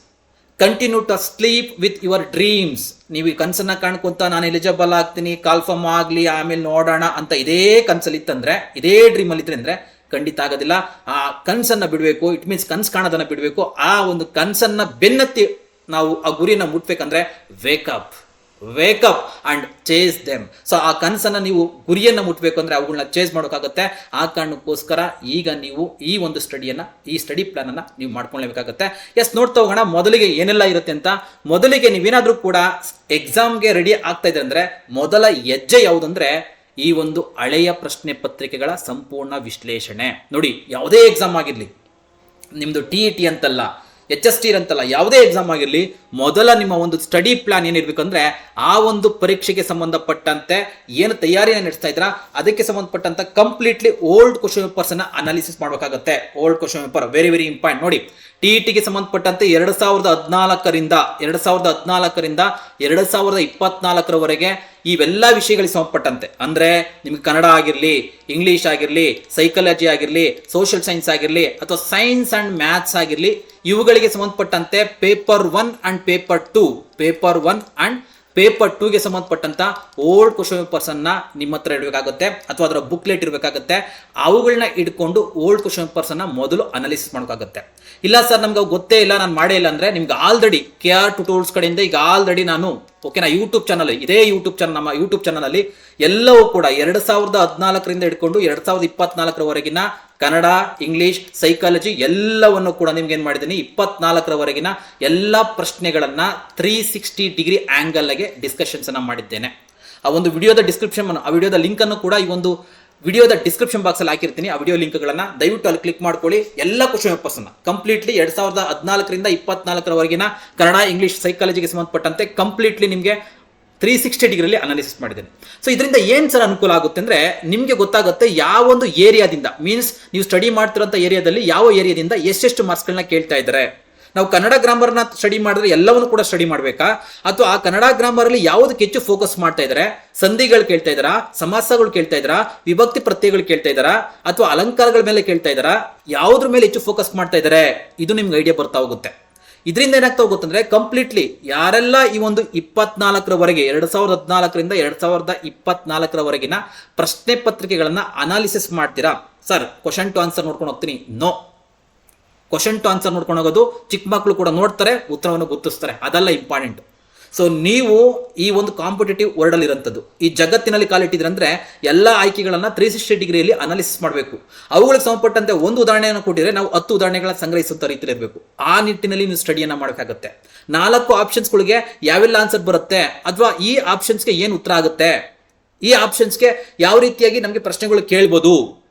Continue to sleep with your dreams. ನೀವು ಈ ಕನಸನ್ನ ಕಾಣ್ಕೊಂತ ನಾನು ಎಲಿಜಿಬಲ್ ಆಗ್ತೀನಿ, ಕಾಲ್ಫಾರ್ಮ್ ಆಗ್ಲಿ, ಆಮೇಲೆ ನೋಡೋಣ ಅಂತ ಇದೇ ಕನ್ಸಲ್ಲಿ ಇತ್ತಂದ್ರೆ, ಇದೇ ಡ್ರೀಮ್ ಅಲ್ಲಿ ಇದ್ರೆ ಅಂದ್ರೆ ಖಂಡಿತ ಆಗೋದಿಲ್ಲ. ಆ ಕನ್ಸನ್ನ ಬಿಡಬೇಕು. ಇಟ್ ಮೀನ್ಸ್ ಕನ್ಸು ಕಾಣೋದನ್ನ ಬಿಡಬೇಕು. ಆ ಒಂದು ಕನ್ಸನ್ನ ಬೆನ್ನತ್ತಿ ನಾವು ಆ ಗುರಿಯನ್ನ ಮುಟ್ಬೇಕಂದ್ರೆ wake up and chase them. So ಆ ಕನಸನ್ನ ನೀವು ಗುರಿಯನ್ನ ಮುಟ್ಬೇಕು ಅಂದ್ರೆ ಅವುಗಳನ್ನ ಚೇಸ್ ಮಾಡೋಕ್ಕಾಗತ್ತೆ. ಆ ಕಾರಣಕ್ಕೋಸ್ಕರ ಈಗ ನೀವು ಈ ಒಂದು ಈ ಸ್ಟಡಿ ಪ್ಲಾನ್ ಅನ್ನ ನೀವು ಮಾಡ್ಕೊಳ್ಬೇಕಾಗತ್ತೆ. ನೋಡ್ತಾ ಹೋಗೋಣ ಮೊದಲಿಗೆ ಏನೆಲ್ಲ ಇರುತ್ತೆ ಅಂತ. ಮೊದಲಿಗೆ ನೀವೇನಾದ್ರೂ ಕೂಡ ಎಕ್ಸಾಮ್ಗೆ ರೆಡಿ ಆಗ್ತಾ ಇದ್ರೆ ಅಂದ್ರೆ ಮೊದಲ ಹೆಜ್ಜೆ ಯಾವುದಂದ್ರೆ ಈ ಒಂದು ಹಳೆಯ ಪ್ರಶ್ನೆ ಪತ್ರಿಕೆಗಳ ಸಂಪೂರ್ಣ ವಿಶ್ಲೇಷಣೆ. ನೋಡಿ, ಯಾವುದೇ ಎಕ್ಸಾಮ್ ಆಗಿರ್ಲಿ, ನಿಮ್ದು TET ಅಂತಲ್ಲ, HST ಅಂತಲ್ಲ, ಯಾವುದೇ ಎಕ್ಸಾಮ್ ಆಗಿರಲಿ, ಮೊದಲ ನಿಮ್ಮ ಒಂದು ಸ್ಟಡಿ ಪ್ಲಾನ್ ಏನಿರ್ಬೇಕಂದ್ರೆ ಆ ಒಂದು ಪರೀಕ್ಷೆಗೆ ಸಂಬಂಧಪಟ್ಟಂತೆ ಏನು ತಯಾರಿಯನ್ನು ನಡೆಸ್ತಾ ಇದ್ರ ಅದಕ್ಕೆ ಸಂಬಂಧಪಟ್ಟಂತ ಕಂಪ್ಲೀಟ್ಲಿ ಓಲ್ಡ್ ಕ್ವಶನ್ ಪೇಪರ್ಸ್ ಅನ್ನ ಅನಾಲಿಸಿಸ್ ಮಾಡಬೇಕಾಗುತ್ತೆ. Old question paper very very important. ನೋಡಿ, TETಗೆ ಸಂಬಂಧಪಟ್ಟಂತೆ 2014ರಿಂದ 2024ರವರೆಗೆ ಇವೆಲ್ಲ ವಿಷಯಗಳಿಗೆ ಸಂಬಂಧಪಟ್ಟಂತೆ, ಅಂದ್ರೆ ನಿಮ್ಗೆ ಕನ್ನಡ ಆಗಿರ್ಲಿ, ಇಂಗ್ಲಿಷ್ ಆಗಿರ್ಲಿ, ಸೈಕಾಲಜಿ ಆಗಿರ್ಲಿ, ಸೋಷಿಯಲ್ ಸೈನ್ಸ್ ಆಗಿರ್ಲಿ, ಅಥವಾ ಸೈನ್ಸ್ ಅಂಡ್ ಮ್ಯಾಥ್ಸ್ ಆಗಿರ್ಲಿ, ಇವುಗಳಿಗೆ ಸಂಬಂಧಪಟ್ಟಂತೆ ಪೇಪರ್ 1 ಅಂಡ್ ಪೇಪರ್ 2ಗೆ ಸಂಬಂಧಪಟ್ಟಂತ ಓಲ್ಡ್ ಕ್ವಶನ್ ಪೇಪರ್ಸ್ ಅನ್ನ ನಿಮ್ಮ ಹತ್ರ ಇಡಬೇಕಾಗುತ್ತೆ, ಅಥವಾ ಅದರ ಬುಕ್ಲೆಟ್ ಇರಬೇಕಾಗುತ್ತೆ. ಅವುಗಳನ್ನ ಇಟ್ಕೊಂಡು ಓಲ್ಡ್ ಕ್ವಶನ್ ಪೇಪರ್ಸ್ ಅನ್ನ ಮೊದಲು ಅನಾಲಿಸಿಸ್ ಮಾಡೋಕ್ಕಾಗುತ್ತೆ. ಇಲ್ಲ ಸರ್ ನಮ್ಗೆ ಗೊತ್ತೇ ಇಲ್ಲ, ನಾನು ಮಾಡೇ ಇಲ್ಲ ಅಂದ್ರೆ ನಿಮ್ಗೆ ಆಲ್ರೆಡಿ KR ಟ್ಯುಟೋರಿಯಲ್ಸ್ ಕಡೆಯಿಂದ ಈಗ ಆಲ್ರೆಡಿ ನಾನು ಓಕೆನಾ ಯೂಟ್ಯೂಬ್ ಚಾನಲ್, ಇದೇ ನಮ್ಮ ಯೂಟ್ಯೂಬ್ ಚಾನಲ್ ಅಲ್ಲಿ ಎಲ್ಲವೂ ಕೂಡ 2014ರಿಂದ ಹಿಡ್ಕೊಂಡು 2024ರವರೆಗಿನ ಕನ್ನಡ, ಇಂಗ್ಲಿಷ್, ಸೈಕಾಲಜಿ ಎಲ್ಲವನ್ನು ಕೂಡ ನಿಮ್ಗೆ ಏನ್ ಮಾಡಿದ್ದೀನಿ 24ರವರೆಗಿನ ಎಲ್ಲ ಪ್ರಶ್ನೆಗಳನ್ನ 360 ಡಿಗ್ರಿ ಆಂಗಲ್ಗೆ ಡಿಸ್ಕಷನ್ಸ್ ಅನ್ನ ಮಾಡಿದ್ದೇನೆ. ಆ ಒಂದು ವಿಡಿಯೋದ ವಿಡಿಯೋದ ಲಿಂಕ್ ಅನ್ನು ಕೂಡ ಈ ಒಂದು ವಿಡಿಯೋದ ಡಿಸ್ಕ್ರಿಪ್ಷನ್ ಬಾಕ್ಸ್ ಅಲ್ಲಿ ಹಾಕಿರ್ತೀನಿ. ಆ ವಿಡಿಯೋ ಲಿಂಕ್ಗಳನ್ನ ದಯವಿಟ್ಟು ಅಲ್ಲಿ ಕ್ಲಿಕ್ ಮಾಡ್ಕೊಳ್ಳಿ. ಎಲ್ಲ ಕ್ವಶನ್ ಪೇಪರ್ಸ್ ಅನ್ನ ಕಂಪ್ಲೀಟ್ಲಿ 2014ರಿಂದ 24ರವರೆಗಿನ ಕನ್ನಡ, ಇಂಗ್ಲಿಷ್, ಸೈಕಾಲಜಿಗೆ ಸಂಬಂಧಪಟ್ಟಂತೆ ಕಂಪ್ಲೀಟ್ಲಿ ನಿಮಗೆ 360 ಡಿಗ್ರಿಲಿ ಅನಾಲಿಸಿಸ್ ಮಾಡಿದ್ದೇನೆ. ಸೊ ಇದರಿಂದ ಏನ್ ಸರ್ ಅನುಕೂಲ ಆಗುತ್ತೆ ಅಂದ್ರೆ ನಿಮ್ಗೆ ಗೊತ್ತಾಗುತ್ತೆ ಯಾವ ಒಂದು ಏರಿಯಾದಿಂದ, ಮೀನ್ಸ್ ನೀವು ಸ್ಟಡಿ ಮಾಡ್ತಿರೋಂಥ ಏರಿಯಾದಲ್ಲಿ ಯಾವ ಏರಿಯಾದಿಂದ ಎಷ್ಟೆಷ್ಟು ಮಾರ್ಕ್ಸ್ಗಳನ್ನ ಕೇಳ್ತಾ ಇದ್ದಾರೆ. ನಾವು ಕನ್ನಡ ಗ್ರಾಮರ್ನ ಸ್ಟಡಿ ಮಾಡಿದ್ರೆ ಎಲ್ಲವನ್ನು ಕೂಡ ಸ್ಟಡಿ ಮಾಡಬೇಕಾ, ಅಥವಾ ಆ ಕನ್ನಡ ಗ್ರಾಮರ್ ಅಲ್ಲಿ ಯಾವುದಕ್ಕೆ ಹೆಚ್ಚು ಫೋಕಸ್ ಮಾಡ್ತಾ ಇದ್ದಾರೆ, ಸಂಧಿಗಳು ಕೇಳ್ತಾ ಇದ್ದಾರಾ, ಸಮಾಸಗಳು ಕೇಳ್ತಾ ಇದ್ದಾರಾ, ವಿಭಕ್ತಿ ಪ್ರತ್ಯಯಗಳು ಕೇಳ್ತಾ ಇದ್ದಾರಾ, ಅಥವಾ ಅಲಂಕಾರಗಳ ಮೇಲೆ ಕೇಳ್ತಾ ಇದ್ದಾರಾ, ಯಾವುದ್ರ ಮೇಲೆ ಹೆಚ್ಚು ಫೋಕಸ್ ಮಾಡ್ತಾ ಇದ್ದಾರೆ, ಇದು ನಿಮ್ಗೆ ಐಡಿಯಾ ಬರ್ತಾ ಹೋಗುತ್ತೆ. ಇದರಿಂದ ಏನಾಗ್ತಾ ಹೋಗುತ್ತೆ ಅಂದ್ರೆ ಕಂಪ್ಲೀಟ್ಲಿ ಯಾರೆಲ್ಲ ಈ ಒಂದು 2014ರವರೆಗೆ 2014ರಿಂದ ಪ್ರಶ್ನೆ ಪತ್ರಿಕೆಗಳನ್ನ ಅನಾಲಿಸಿಸ್ ಮಾಡ್ತೀರಾ. ಸರ್ ಕ್ವಶನ್ ಟು ಆನ್ಸರ್ ನೋಡ್ಕೊಂಡು ಹೋಗ್ತೀನಿ, ನೋ. ಕ್ವಶನ್ ಟು ಆನ್ಸರ್ ನೋಡ್ಕೊಂಡು ಹೋಗೋದು ಚಿಕ್ಕ ಮಕ್ಕಳು ಕೂಡ ನೋಡ್ತಾರೆ, ಉತ್ತರವನ್ನು ಗುರುತಿಸ್ತಾರೆ, ಅದೆಲ್ಲ ಇಂಪಾರ್ಟೆಂಟ್. ಸೊ ನೀವು ಈ ಒಂದು ಕಾಂಪಿಟೇಟಿವ್ ವರ್ಲ್ಡ್ ಅಲ್ಲಿ ಇರೋಂಥದ್ದು, ಈ ಜಗತ್ತಿನಲ್ಲಿ ಕಾಲಿಟ್ಟಿದ್ರೆ ಅಂದ್ರೆ ಎಲ್ಲ ಆಯ್ಕೆಗಳನ್ನ 360 ಡಿಗ್ರಿಯಲ್ಲಿ ಅನಾಲಿಸಿಸ್ ಮಾಡಬೇಕು. ಅವುಗಳಿಗೆ ಸಂಬಂಧಪಟ್ಟಂತೆ ಒಂದು ಉದಾಹರಣೆಯನ್ನು ಕೊಟ್ಟಿದ್ರೆ ನಾವು 10 ಉದಾಹರಣೆಗಳನ್ನ ಸಂಗ್ರಹಿಸುವಂತ ರೀತಿಯಲ್ಲಿ ಇರಬೇಕು. ಆ ನಿಟ್ಟಿನಲ್ಲಿ ನೀವು ಸ್ಟಡಿಯನ್ನ ಮಾಡೋಕ್ಕಾಗುತ್ತೆ. 4 ಆಪ್ಷನ್ಸ್ಗಳಿಗೆ ಯಾವೆಲ್ಲ ಆನ್ಸರ್ ಬರುತ್ತೆ, ಅಥವಾ ಈ ಆಪ್ಷನ್ಸ್ಗೆ ಏನು ಉತ್ತರ ಆಗುತ್ತೆ, ಈ ಆಪ್ಷನ್ಸ್ಗೆ ಯಾವ ರೀತಿಯಾಗಿ ನಮಗೆ ಪ್ರಶ್ನೆಗಳು ಕೇಳ್ಬೋದು,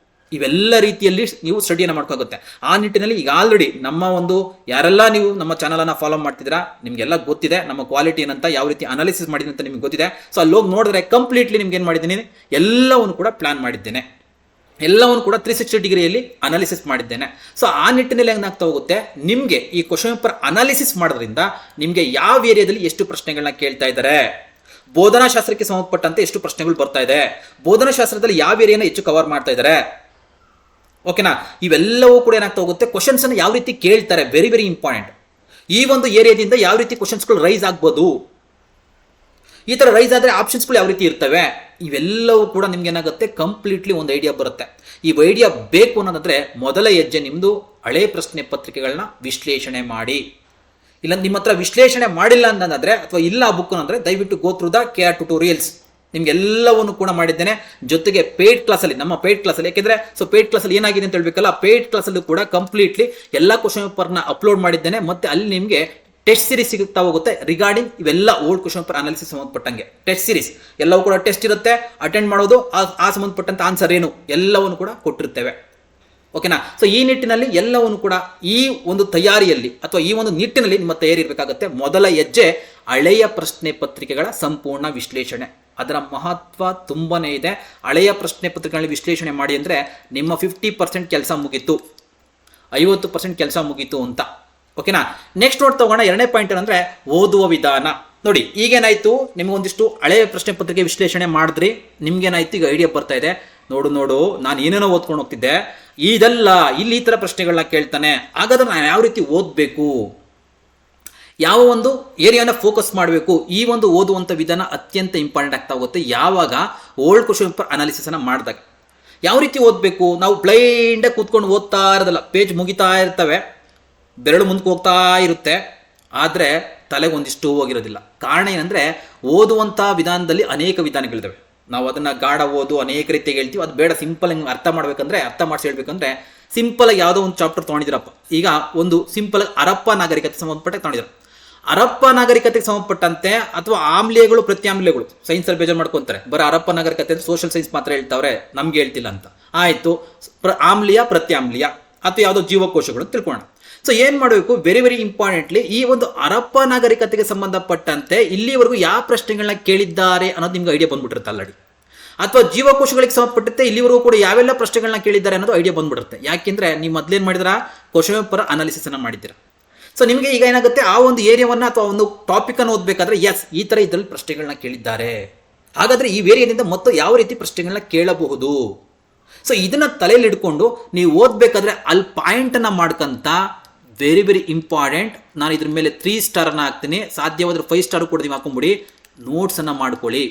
ಇವೆಲ್ಲ ರೀತಿಯಲ್ಲಿ ನೀವು ಸ್ಟಡಿಯನ್ನು ಮಾಡ್ಕೋಗುತ್ತೆ. ಆ ನಿಟ್ಟಿನಲ್ಲಿ ಈಗ ಆಲ್ರೆಡಿ ನಮ್ಮ ಒಂದು ಯಾರೆಲ್ಲ ನೀವು ನಮ್ಮ ಚಾನಲನ್ನು ಫಾಲೋ ಮಾಡ್ತಿದ್ದೀರಾ ನಿಮಗೆಲ್ಲ ಗೊತ್ತಿದೆ ನಮ್ಮ ಕ್ವಾಲಿಟಿ ಏನಂತ, ಯಾವ ರೀತಿ ಅನಾಲಿಸಿಸ್ ಮಾಡಿದ್ದೀನಿ ಅಂತ ನಿಮ್ಗೆ ಗೊತ್ತಿದೆ. ಸೊ ಅಲ್ಲಿ ಹೋಗಿ ನೋಡಿದ್ರೆ ಕಂಪ್ಲೀಟ್ಲಿ ನಿಮ್ಗೆ ಏನು ಮಾಡಿದ್ದೀನಿ, ಎಲ್ಲವನ್ನು ಕೂಡ ಪ್ಲಾನ್ ಮಾಡಿದ್ದೇನೆ, ಎಲ್ಲವನ್ನು ಕೂಡ 360 ಡಿಗ್ರಿಯಲ್ಲಿ ಅನಾಲಿಸಿಸ್ ಮಾಡಿದ್ದೇನೆ. ಸೊ ಆ ನಿಟ್ಟಿನಲ್ಲಿ ಏನಾಗ್ತಾ ಹೋಗುತ್ತೆ, ನಿಮಗೆ ಈ ಕ್ವಶನ್ ಪೇಪರ್ ಅನಾಲಿಸಿಸ್ ಮಾಡೋದ್ರಿಂದ ನಿಮಗೆ ಯಾವ ಏರಿಯಾದಲ್ಲಿ ಎಷ್ಟು ಪ್ರಶ್ನೆಗಳನ್ನ ಕೇಳ್ತಾ ಇದ್ದಾರೆ, ಬೋಧನಾಶಾಸ್ತ್ರಕ್ಕೆ ಸಂಬಂಧಪಟ್ಟಂತೆ ಎಷ್ಟು ಪ್ರಶ್ನೆಗಳು ಬರ್ತಾ ಇದೆ, ಬೋಧನಾಶಾಸ್ತ್ರದಲ್ಲಿ ಯಾವ ಏರಿಯಾನ ಹೆಚ್ಚು ಕವರ್ ಮಾಡ್ತಾ ಇದ್ದಾರೆ, ಓಕೆನಾ, ಇವೆಲ್ಲವೂ ಕೂಡ ಏನಾಗ್ತಾ ಹೋಗುತ್ತೆ, ಕ್ವಶನ್ಸ್ ಅನ್ನು ಯಾವ ರೀತಿ ಕೇಳ್ತಾರೆ, ವೆರಿ ವೆರಿ ಇಂಪಾರ್ಟೆಂಟ್. ಈ ಒಂದು ಏರಿಯಾದಿಂದ ಯಾವ ರೀತಿ ಕ್ವಶನ್ಸ್ಗಳು ರೈಸ್ ಆಗ್ಬೋದು, ಈ ಥರ ರೈಸ್ ಆದರೆ ಆಪ್ಷನ್ಸ್ಗಳು ಯಾವ ರೀತಿ ಇರ್ತವೆ, ಇವೆಲ್ಲವೂ ಕೂಡ ನಿಮ್ಗೆ ಏನಾಗುತ್ತೆ, ಕಂಪ್ಲೀಟ್ಲಿ ಒಂದು ಐಡಿಯಾ ಬರುತ್ತೆ. ಈ ಐಡಿಯಾ ಬೇಕು ಅನ್ನೋದಾದ್ರೆ ಮೊದಲ ಹೆಜ್ಜೆ ನಿಮ್ಮದು ಹಳೆ ಪ್ರಶ್ನೆ ಪತ್ರಿಕೆಗಳನ್ನ ವಿಶ್ಲೇಷಣೆ ಮಾಡಿ. ಇಲ್ಲ ನಿಮ್ಮ ಹತ್ರ ವಿಶ್ಲೇಷಣೆ ಮಾಡಿಲ್ಲ ಅಂತಂದ್ರೆ, ಅಥವಾ ಇಲ್ಲ ಆ ಬುಕ್ ಅಂದರೆ ದಯವಿಟ್ಟು go through the KR tutorials, ನಿಮ್ಗೆಲ್ಲವನ್ನು ಕೂಡ ಮಾಡಿದ್ದೇನೆ. ಜೊತೆಗೆ ಪೇಯ್ಡ್ ಕ್ಲಾಸಲ್ಲಿ, ನಮ್ಮ ಪೇಯ್ಡ್ ಕ್ಲಾಸಲ್ಲಿ, ಯಾಕೆಂದರೆ ಸೊ ಪೇಯ್ಡ್ ಕ್ಲಾಸಲ್ಲಿ ಏನಾಗಿದೆ ಅಂತ ಹೇಳ್ಬೇಕಲ್ಲ, ಪೇಯ್ಡ್ ಕ್ಲಾಸಲ್ಲೂ ಕೂಡ ಕಂಪ್ಲೀಟ್ಲಿ ಎಲ್ಲ ಕ್ವಶನ್ ಪೇಪರ್ನ ಅಪ್ಲೋಡ್ ಮಾಡಿದ್ದೇನೆ. ಮತ್ತು ಅಲ್ಲಿ ನಿಮಗೆ ಟೆಸ್ಟ್ ಸೀರೀಸ್ ಸಿಗುತ್ತಾ ಹೋಗುತ್ತೆ ರಿಗಾರ್ಡಿಂಗ್ ಇವೆಲ್ಲ ಓಲ್ಡ್ ಕ್ವಶನ್ ಪೇಪರ್ ಅನಾಲಿಸಿಸ್ ಸಂಬಂಧಪಟ್ಟಂಗೆ. ಟೆಸ್ಟ್ ಸೀರೀಸ್ ಎಲ್ಲವೂ ಕೂಡ ಟೆಸ್ಟ್ ಇರುತ್ತೆ, ಅಟೆಂಡ್ ಮಾಡೋದು, ಆ ಸಂಬಂಧಪಟ್ಟಂತ ಆನ್ಸರ್ ಏನು ಎಲ್ಲವನ್ನು ಕೂಡ ಕೊಟ್ಟಿರ್ತೇವೆ, ಓಕೆನಾ. ಸೊ ಈ ನಿಟ್ಟಿನಲ್ಲಿ ಎಲ್ಲವನ್ನು ಕೂಡ ಈ ಒಂದು ತಯಾರಿಯಲ್ಲಿ ಅಥವಾ ಈ ಒಂದು ನಿಟ್ಟಿನಲ್ಲಿ ನಿಮ್ಮ ತಯಾರಿ ಇರಬೇಕಾಗುತ್ತೆ. ಮೊದಲ ಹೆಜ್ಜೆ ಹಳೆಯ ಪ್ರಶ್ನೆ ಪತ್ರಿಕೆಗಳ ಸಂಪೂರ್ಣ ವಿಶ್ಲೇಷಣೆ. ಅದರ ಮಹತ್ವ ತುಂಬಾನೇ ಇದೆ. ಹಳೆಯ ಪ್ರಶ್ನೆ ಪತ್ರಿಕೆಗಳಲ್ಲಿ ವಿಶ್ಲೇಷಣೆ ಮಾಡಿ ಅಂದರೆ ನಿಮ್ಮ 50% ಕೆಲಸ ಮುಗೀತು, 50% ಕೆಲಸ ಮುಗೀತು ಅಂತ, ಓಕೆನಾ. ನೆಕ್ಸ್ಟ್ ನೋಡ್ತಾ ಹೋಗೋಣ. ಎರಡನೇ ಪಾಯಿಂಟ್ ಏನಂದ್ರೆ ಓದುವ ವಿಧಾನ. ನೋಡಿ ಈಗೇನಾಯ್ತು, ನಿಮ್ಗೊಂದಿಷ್ಟು ಹಳೆಯ ಪ್ರಶ್ನೆ ಪತ್ರಿಕೆ ವಿಶ್ಲೇಷಣೆ ಮಾಡಿದ್ರಿ, ನಿಮ್ಗೇನಾಯ್ತು, ಈಗ ಐಡಿಯಾ ಬರ್ತಾ ಇದೆ, ನೋಡು ನಾನು ಏನೇನೋ ಓದ್ಕೊಂಡು ಹೋಗ್ತಿದ್ದೆ, ಇದೆಲ್ಲ ಇಲ್ಲಿ ಈ ಥರ ಪ್ರಶ್ನೆಗಳನ್ನ ಕೇಳ್ತಾನೆ, ಹಾಗಾದ್ರೆ ನಾನು ಯಾವ ರೀತಿ ಓದಬೇಕು, ಯಾವ ಒಂದು ಏರಿಯಾನ ಫೋಕಸ್ ಮಾಡಬೇಕು, ಈ ಒಂದು ಓದುವಂಥ ವಿಧಾನ ಅತ್ಯಂತ ಇಂಪಾರ್ಟೆಂಟ್ ಆಗ್ತಾ ಹೋಗುತ್ತೆ. ಯಾವಾಗ ಓಲ್ಡ್ ಕ್ವಶನ್ ಪೇಪರ್ ಅನಾಲಿಸಿಸ್ ಅನ್ನ ಮಾಡಿದಾಗ ಯಾವ ರೀತಿ ಓದಬೇಕು, ನಾವು ಬ್ಲೈಂಡಾಗಿ ಕೂತ್ಕೊಂಡು ಓದ್ತಾ ಇರೋದಲ್ಲ, ಪೇಜ್ ಮುಗಿತಾ ಇರ್ತವೆ, ಬೆರಳು ಮುಂದಕ್ಕೆ ಹೋಗ್ತಾ ಇರುತ್ತೆ, ಆದರೆ ತಲೆಗೆ ಒಂದಿಷ್ಟು ಹೋಗಿರೋದಿಲ್ಲ. ಕಾರಣ ಏನಂದರೆ ಓದುವಂಥ ವಿಧಾನದಲ್ಲಿ ಅನೇಕ ವಿಧಾನಗಳಿದ್ದಾವೆ. ನಾವು ಅದನ್ನು ಗಾಢ ಓದು ಅನೇಕ ರೀತಿಯಾಗಿ ಹೇಳ್ತೀವಿ, ಅದು ಬೇಡ. ಸಿಂಪಲ್ ಆಗಿ ಅರ್ಥ ಮಾಡ್ಬೇಕಂದ್ರೆ, ಅರ್ಥ ಮಾಡಿಸಿ ಹೇಳ್ಬೇಕಂದ್ರೆ, ಸಿಂಪಲ್ ಆಗಿ ಯಾವುದೋ ಒಂದು ಚಾಪ್ಟರ್ ತೊಗೊಂಡಿದ್ದೀರಪ್ಪ. ಈಗ ಒಂದು ಸಿಂಪಲ್ ಆಗಿ ಹರಪ್ಪ ನಾಗರಿಕತೆ ಸಂಬಂಧಪಟ್ಟ ತೊಗೊಂಡಿದ್ರು. ಹರಪ್ಪ ನಾಗರಿಕತೆಗೆ ಸಂಬಂಧಪಟ್ಟಂತೆ ಅಥವಾ ಆಮ್ಲೀಯಗಳು ಪ್ರತ್ಯಾಮ್ಲೀಯಗಳು ಸೈನ್ಸಲ್ಲಿ ಬೇಜಾರು ಮಾಡ್ಕೊತಾರೆ, ಬರೀ ಹರಪ್ಪ ನಾಗರಿಕತೆ ಸೋಷಿಯಲ್ ಸೈನ್ಸ್ ಮಾತ್ರ ಹೇಳ್ತಾವ್ರೆ, ನಮ್ಗೆ ಹೇಳ್ತಿಲ್ಲ ಅಂತ. ಆಯಿತು, ಆಮ್ಲೀಯ ಪ್ರತ್ಯಾಮ್ಲೀಯ ಅಥವಾ ಯಾವುದೋ ಜೀವಕೋಶಗಳು ತಿಳ್ಕೊಳ್ಳೋಣ. ಸೊ ಏನು ಮಾಡಬೇಕು, ವೆರಿ ವೆರಿ ಇಂಪಾರ್ಟೆಂಟ್ಲಿ ಈ ಒಂದು ಹರಪ್ಪ ನಾಗರಿಕತೆಗೆ ಸಂಬಂಧಪಟ್ಟಂತೆ ಇಲ್ಲಿವರೆಗೂ ಯಾವ ಪ್ರಶ್ನೆಗಳನ್ನ ಕೇಳಿದ್ದಾರೆ ಅನ್ನೋದು ನಿಮ್ಗೆ ಐಡಿಯಾ ಬಂದ್ಬಿಟ್ಟಿರುತ್ತೆ ಆಲ್ರೆಡಿ. ಅಥವಾ ಜೀವಕೋಶಗಳಿಗೆ ಸಂಬಂಧಪಟ್ಟಂತೆ ಇಲ್ಲಿವರೆಗೂ ಕೂಡ ಯಾವೆಲ್ಲ ಪ್ರಶ್ನೆಗಳನ್ನ ಕೇಳಿದ್ದಾರೆ ಅನ್ನೋದು ಐಡಿಯಾ ಬಂದ್ಬಿಡುತ್ತೆ. ಯಾಕೆಂದ್ರೆ ನೀವು ಮೊದಲೇನು ಮಾಡಿದ್ರ, ಕ್ವಶನ್ ಪೇಪರ್ ಅನಾಲಿಸಿಸ್ ಅನ್ನ ಮಾಡಿದ್ದೀರಾ. ಸೊ ನಿಮಗೆ ಈಗ ಏನಾಗುತ್ತೆ, ಆ ಒಂದು ಏರಿಯಾವನ್ನ ಅಥವಾ ಒಂದು ಟಾಪಿಕ್ ಅನ್ನು ಓದಬೇಕಾದ್ರೆ ಎಸ್ ಈ ಥರ ಇದರಲ್ಲಿ ಪ್ರಶ್ನೆಗಳನ್ನ ಕೇಳಿದ್ದಾರೆ, ಹಾಗಾದ್ರೆ ಈ ಏರಿಯಾದಿಂದ ಮತ್ತು ಯಾವ ರೀತಿ ಪ್ರಶ್ನೆಗಳನ್ನ ಕೇಳಬಹುದು. ಸೊ ಇದನ್ನ ತಲೆಯಲ್ಲಿ ಇಟ್ಕೊಂಡು ನೀವು ಓದಬೇಕಾದ್ರೆ ಅಲ್ಲಿ ಪಾಯಿಂಟನ್ನು ಮಾಡ್ಕೊಂತ ವೆರಿ ವೆರಿ ಇಂಪಾರ್ಟೆಂಟ್. ನಾನು ಇದ್ರ ಮೇಲೆ 3 ಸ್ಟಾರನ್ನು ಹಾಕ್ತೀನಿ, ಸಾಧ್ಯವಾದ್ರೆ 5 ಸ್ಟಾರ್ ಕೂಡ ನೀವು ಹಾಕೊಂಬಿಡಿ. ನೋಟ್ಸನ್ನು ಮಾಡ್ಕೊಳ್ಳಿ.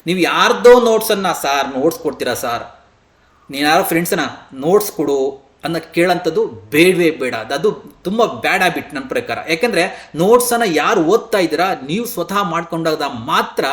ನೀವು ಯಾರ್ದೋ ನೋಟ್ಸನ್ನು, ಸಾರ್ ನೋಟ್ಸ್ ಕೊಡ್ತೀರಾ ಸಾರ್, ನೀನು ಯಾರೋ ಫ್ರೆಂಡ್ಸನ್ನ ನೋಟ್ಸ್ ಕೊಡು ಅನ್ನೋ ಕೇಳೋಂಥದ್ದು ಬೇಡವೇ ಬೇಡ. ಅದು ತುಂಬ ಬ್ಯಾಡ್ ಹ್ಯಾಬಿಟ್ ನನ್ನ ಪ್ರಕಾರ. ಯಾಕೆಂದರೆ ನೋಟ್ಸನ್ನು ಯಾರು ಓದ್ತಾ ಇದ್ದೀರಾ ನೀವು ಸ್ವತಃ ಮಾಡ್ಕೊಂಡಾಗ ಮಾತ್ರ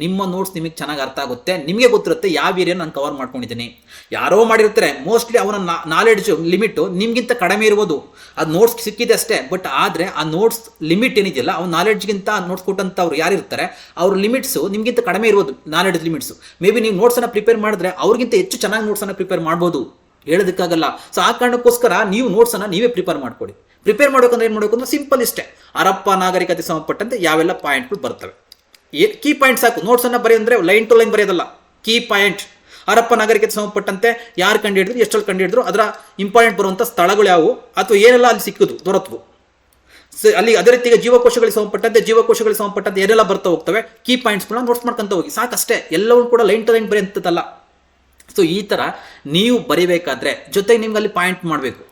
ನಿಮ್ಮ ನೋಟ್ಸ್ ನಿಮಗೆ ಚೆನ್ನಾಗಿ ಅರ್ಥ ಆಗುತ್ತೆ. ನಿಮಗೆ ಗೊತ್ತಿರುತ್ತೆ ಯಾವ ಏರಿಯಾ ನಾನು ಕವರ್ ಮಾಡ್ಕೊಂಡಿದ್ದೀನಿ. ಯಾರೋ ಮಾಡಿರ್ತಾರೆ, ಮೋಸ್ಟ್ಲಿ ಅವನ ನಾಲೆಡ್ಜ್ ಲಿಮಿಟು ನಿಮಗಿಂತ ಕಡಿಮೆ ಇರ್ಬೋದು, ಅದು ನೋಟ್ಸ್ ಸಿಕ್ಕಿದೆ ಅಷ್ಟೇ. ಬಟ್ ಆದರೆ ಆ ನೋಟ್ಸ್ ಲಿಮಿಟ್ ಏನಿದೆಯಲ್ಲ, ಅವ್ನು ನಾಲೆಡ್ಜ್ಗಿಂತ ನೋಟ್ಸ್ ಕೊಟ್ಟಂಥವ್ರು ಯಾರಿರ್ತಾರೆ ಅವ್ರ ಲಿಮಿಟ್ಸು ನಿಮಗಿಂತ ಕಡಿಮೆ ಇರ್ಬೋದು, ನಾಲೆಡ್ಜ್ ಲಿಮಿಟ್ಸು. ಮೇ ಬಿ ನೀವು ನೋಟ್ಸನ್ನು ಪ್ರಿಪೇರ್ ಮಾಡಿದ್ರೆ ಅವ್ರಿಗಿಂತ ಹೆಚ್ಚು ಚೆನ್ನಾಗಿ ನೋಟ್ಸನ್ನು ಪ್ರಿಪೇರ್ ಮಾಡ್ಬೋದು, ಹೇಳೋದಕ್ಕಾಗಲ್ಲ. ಸೊ ಆ ಕಾರಣಕ್ಕೋಸ್ಕರ ನೀವು ನೋಟ್ಸನ್ನು ನೀವೇ ಪ್ರಿಪೇರ್ ಮಾಡ್ಕೊಡಿ. ಪ್ರಿಪೇರ್ ಮಾಡ್ಬೇಕಂದ್ರೆ ಏನು ಮಾಡಬೇಕು ಅಂದ್ರೆ ಸಿಂಪಲ್ ಇಷ್ಟೇ, ಹರಪ್ಪ ನಾಗರಿಕತೆ ಸಂಬಂಧಪಟ್ಟಂತೆ ಯಾವೆಲ್ಲ ಪಾಯಿಂಟ್ಗಳು ಬರ್ತವೆ, ಕೀ ಪಾಯಿಂಟ್ ಸಾಕು. ನೋಟ್ಸನ್ನು ಬರೀ ಅಂದರೆ ಲೈನ್ ಟು ಲೈನ್ ಬರೆಯೋದಲ್ಲ, ಕೀ ಪಾಯಿಂಟ್. ಹರಪ್ಪ ನಾಗರಿಕತೆ ಸಂಬಂಧಪಟ್ಟಂತೆ ಯಾರು ಕಂಡು ಹಿಡಿದ್ರು, ಎಷ್ಟಲ್ಲಿ ಕಂಡು ಹಿಡಿದ್ರು, ಅದರ ಇಂಪಾರ್ಟೆಂಟ್ ಬರುವಂಥ ಸ್ಥಳಗಳು ಯಾವುವು ಅಥವಾ ಏನೆಲ್ಲ ಅಲ್ಲಿ ಸಿಕ್ಕಿದ್ವು ದೊರತ್ವು. ಅಲ್ಲಿ ಅದೇ ರೀತಿಗೆ ಜೀವಕೋಶಗಳಿಗೆ ಸಂಬಂಧಪಟ್ಟಂತೆ ಏನೆಲ್ಲ ಬರ್ತಾ ಹೋಗ್ತವೆ, ಕೀ ಪಾಯಿಂಟ್ಸ್ಗಳನ್ನ ನೋಟ್ಸ್ ಮಾಡ್ಕೊಂತ ಹೋಗಿ ಸಾಕಷ್ಟೇ. ಎಲ್ಲವೂ ಕೂಡ ಲೈನ್ ಟು ಲೈನ್ ಬರೆಯುವಂಥದ್ದಲ್ಲ. ಸೊ ಈ ಥರ ನೀವು ಬರೀಬೇಕಾದ್ರೆ ಜೊತೆಗೆ ನಿಮ್ಗೆ ಅಲ್ಲಿ ಪಾಯಿಂಟ್ ಮಾಡಬೇಕು.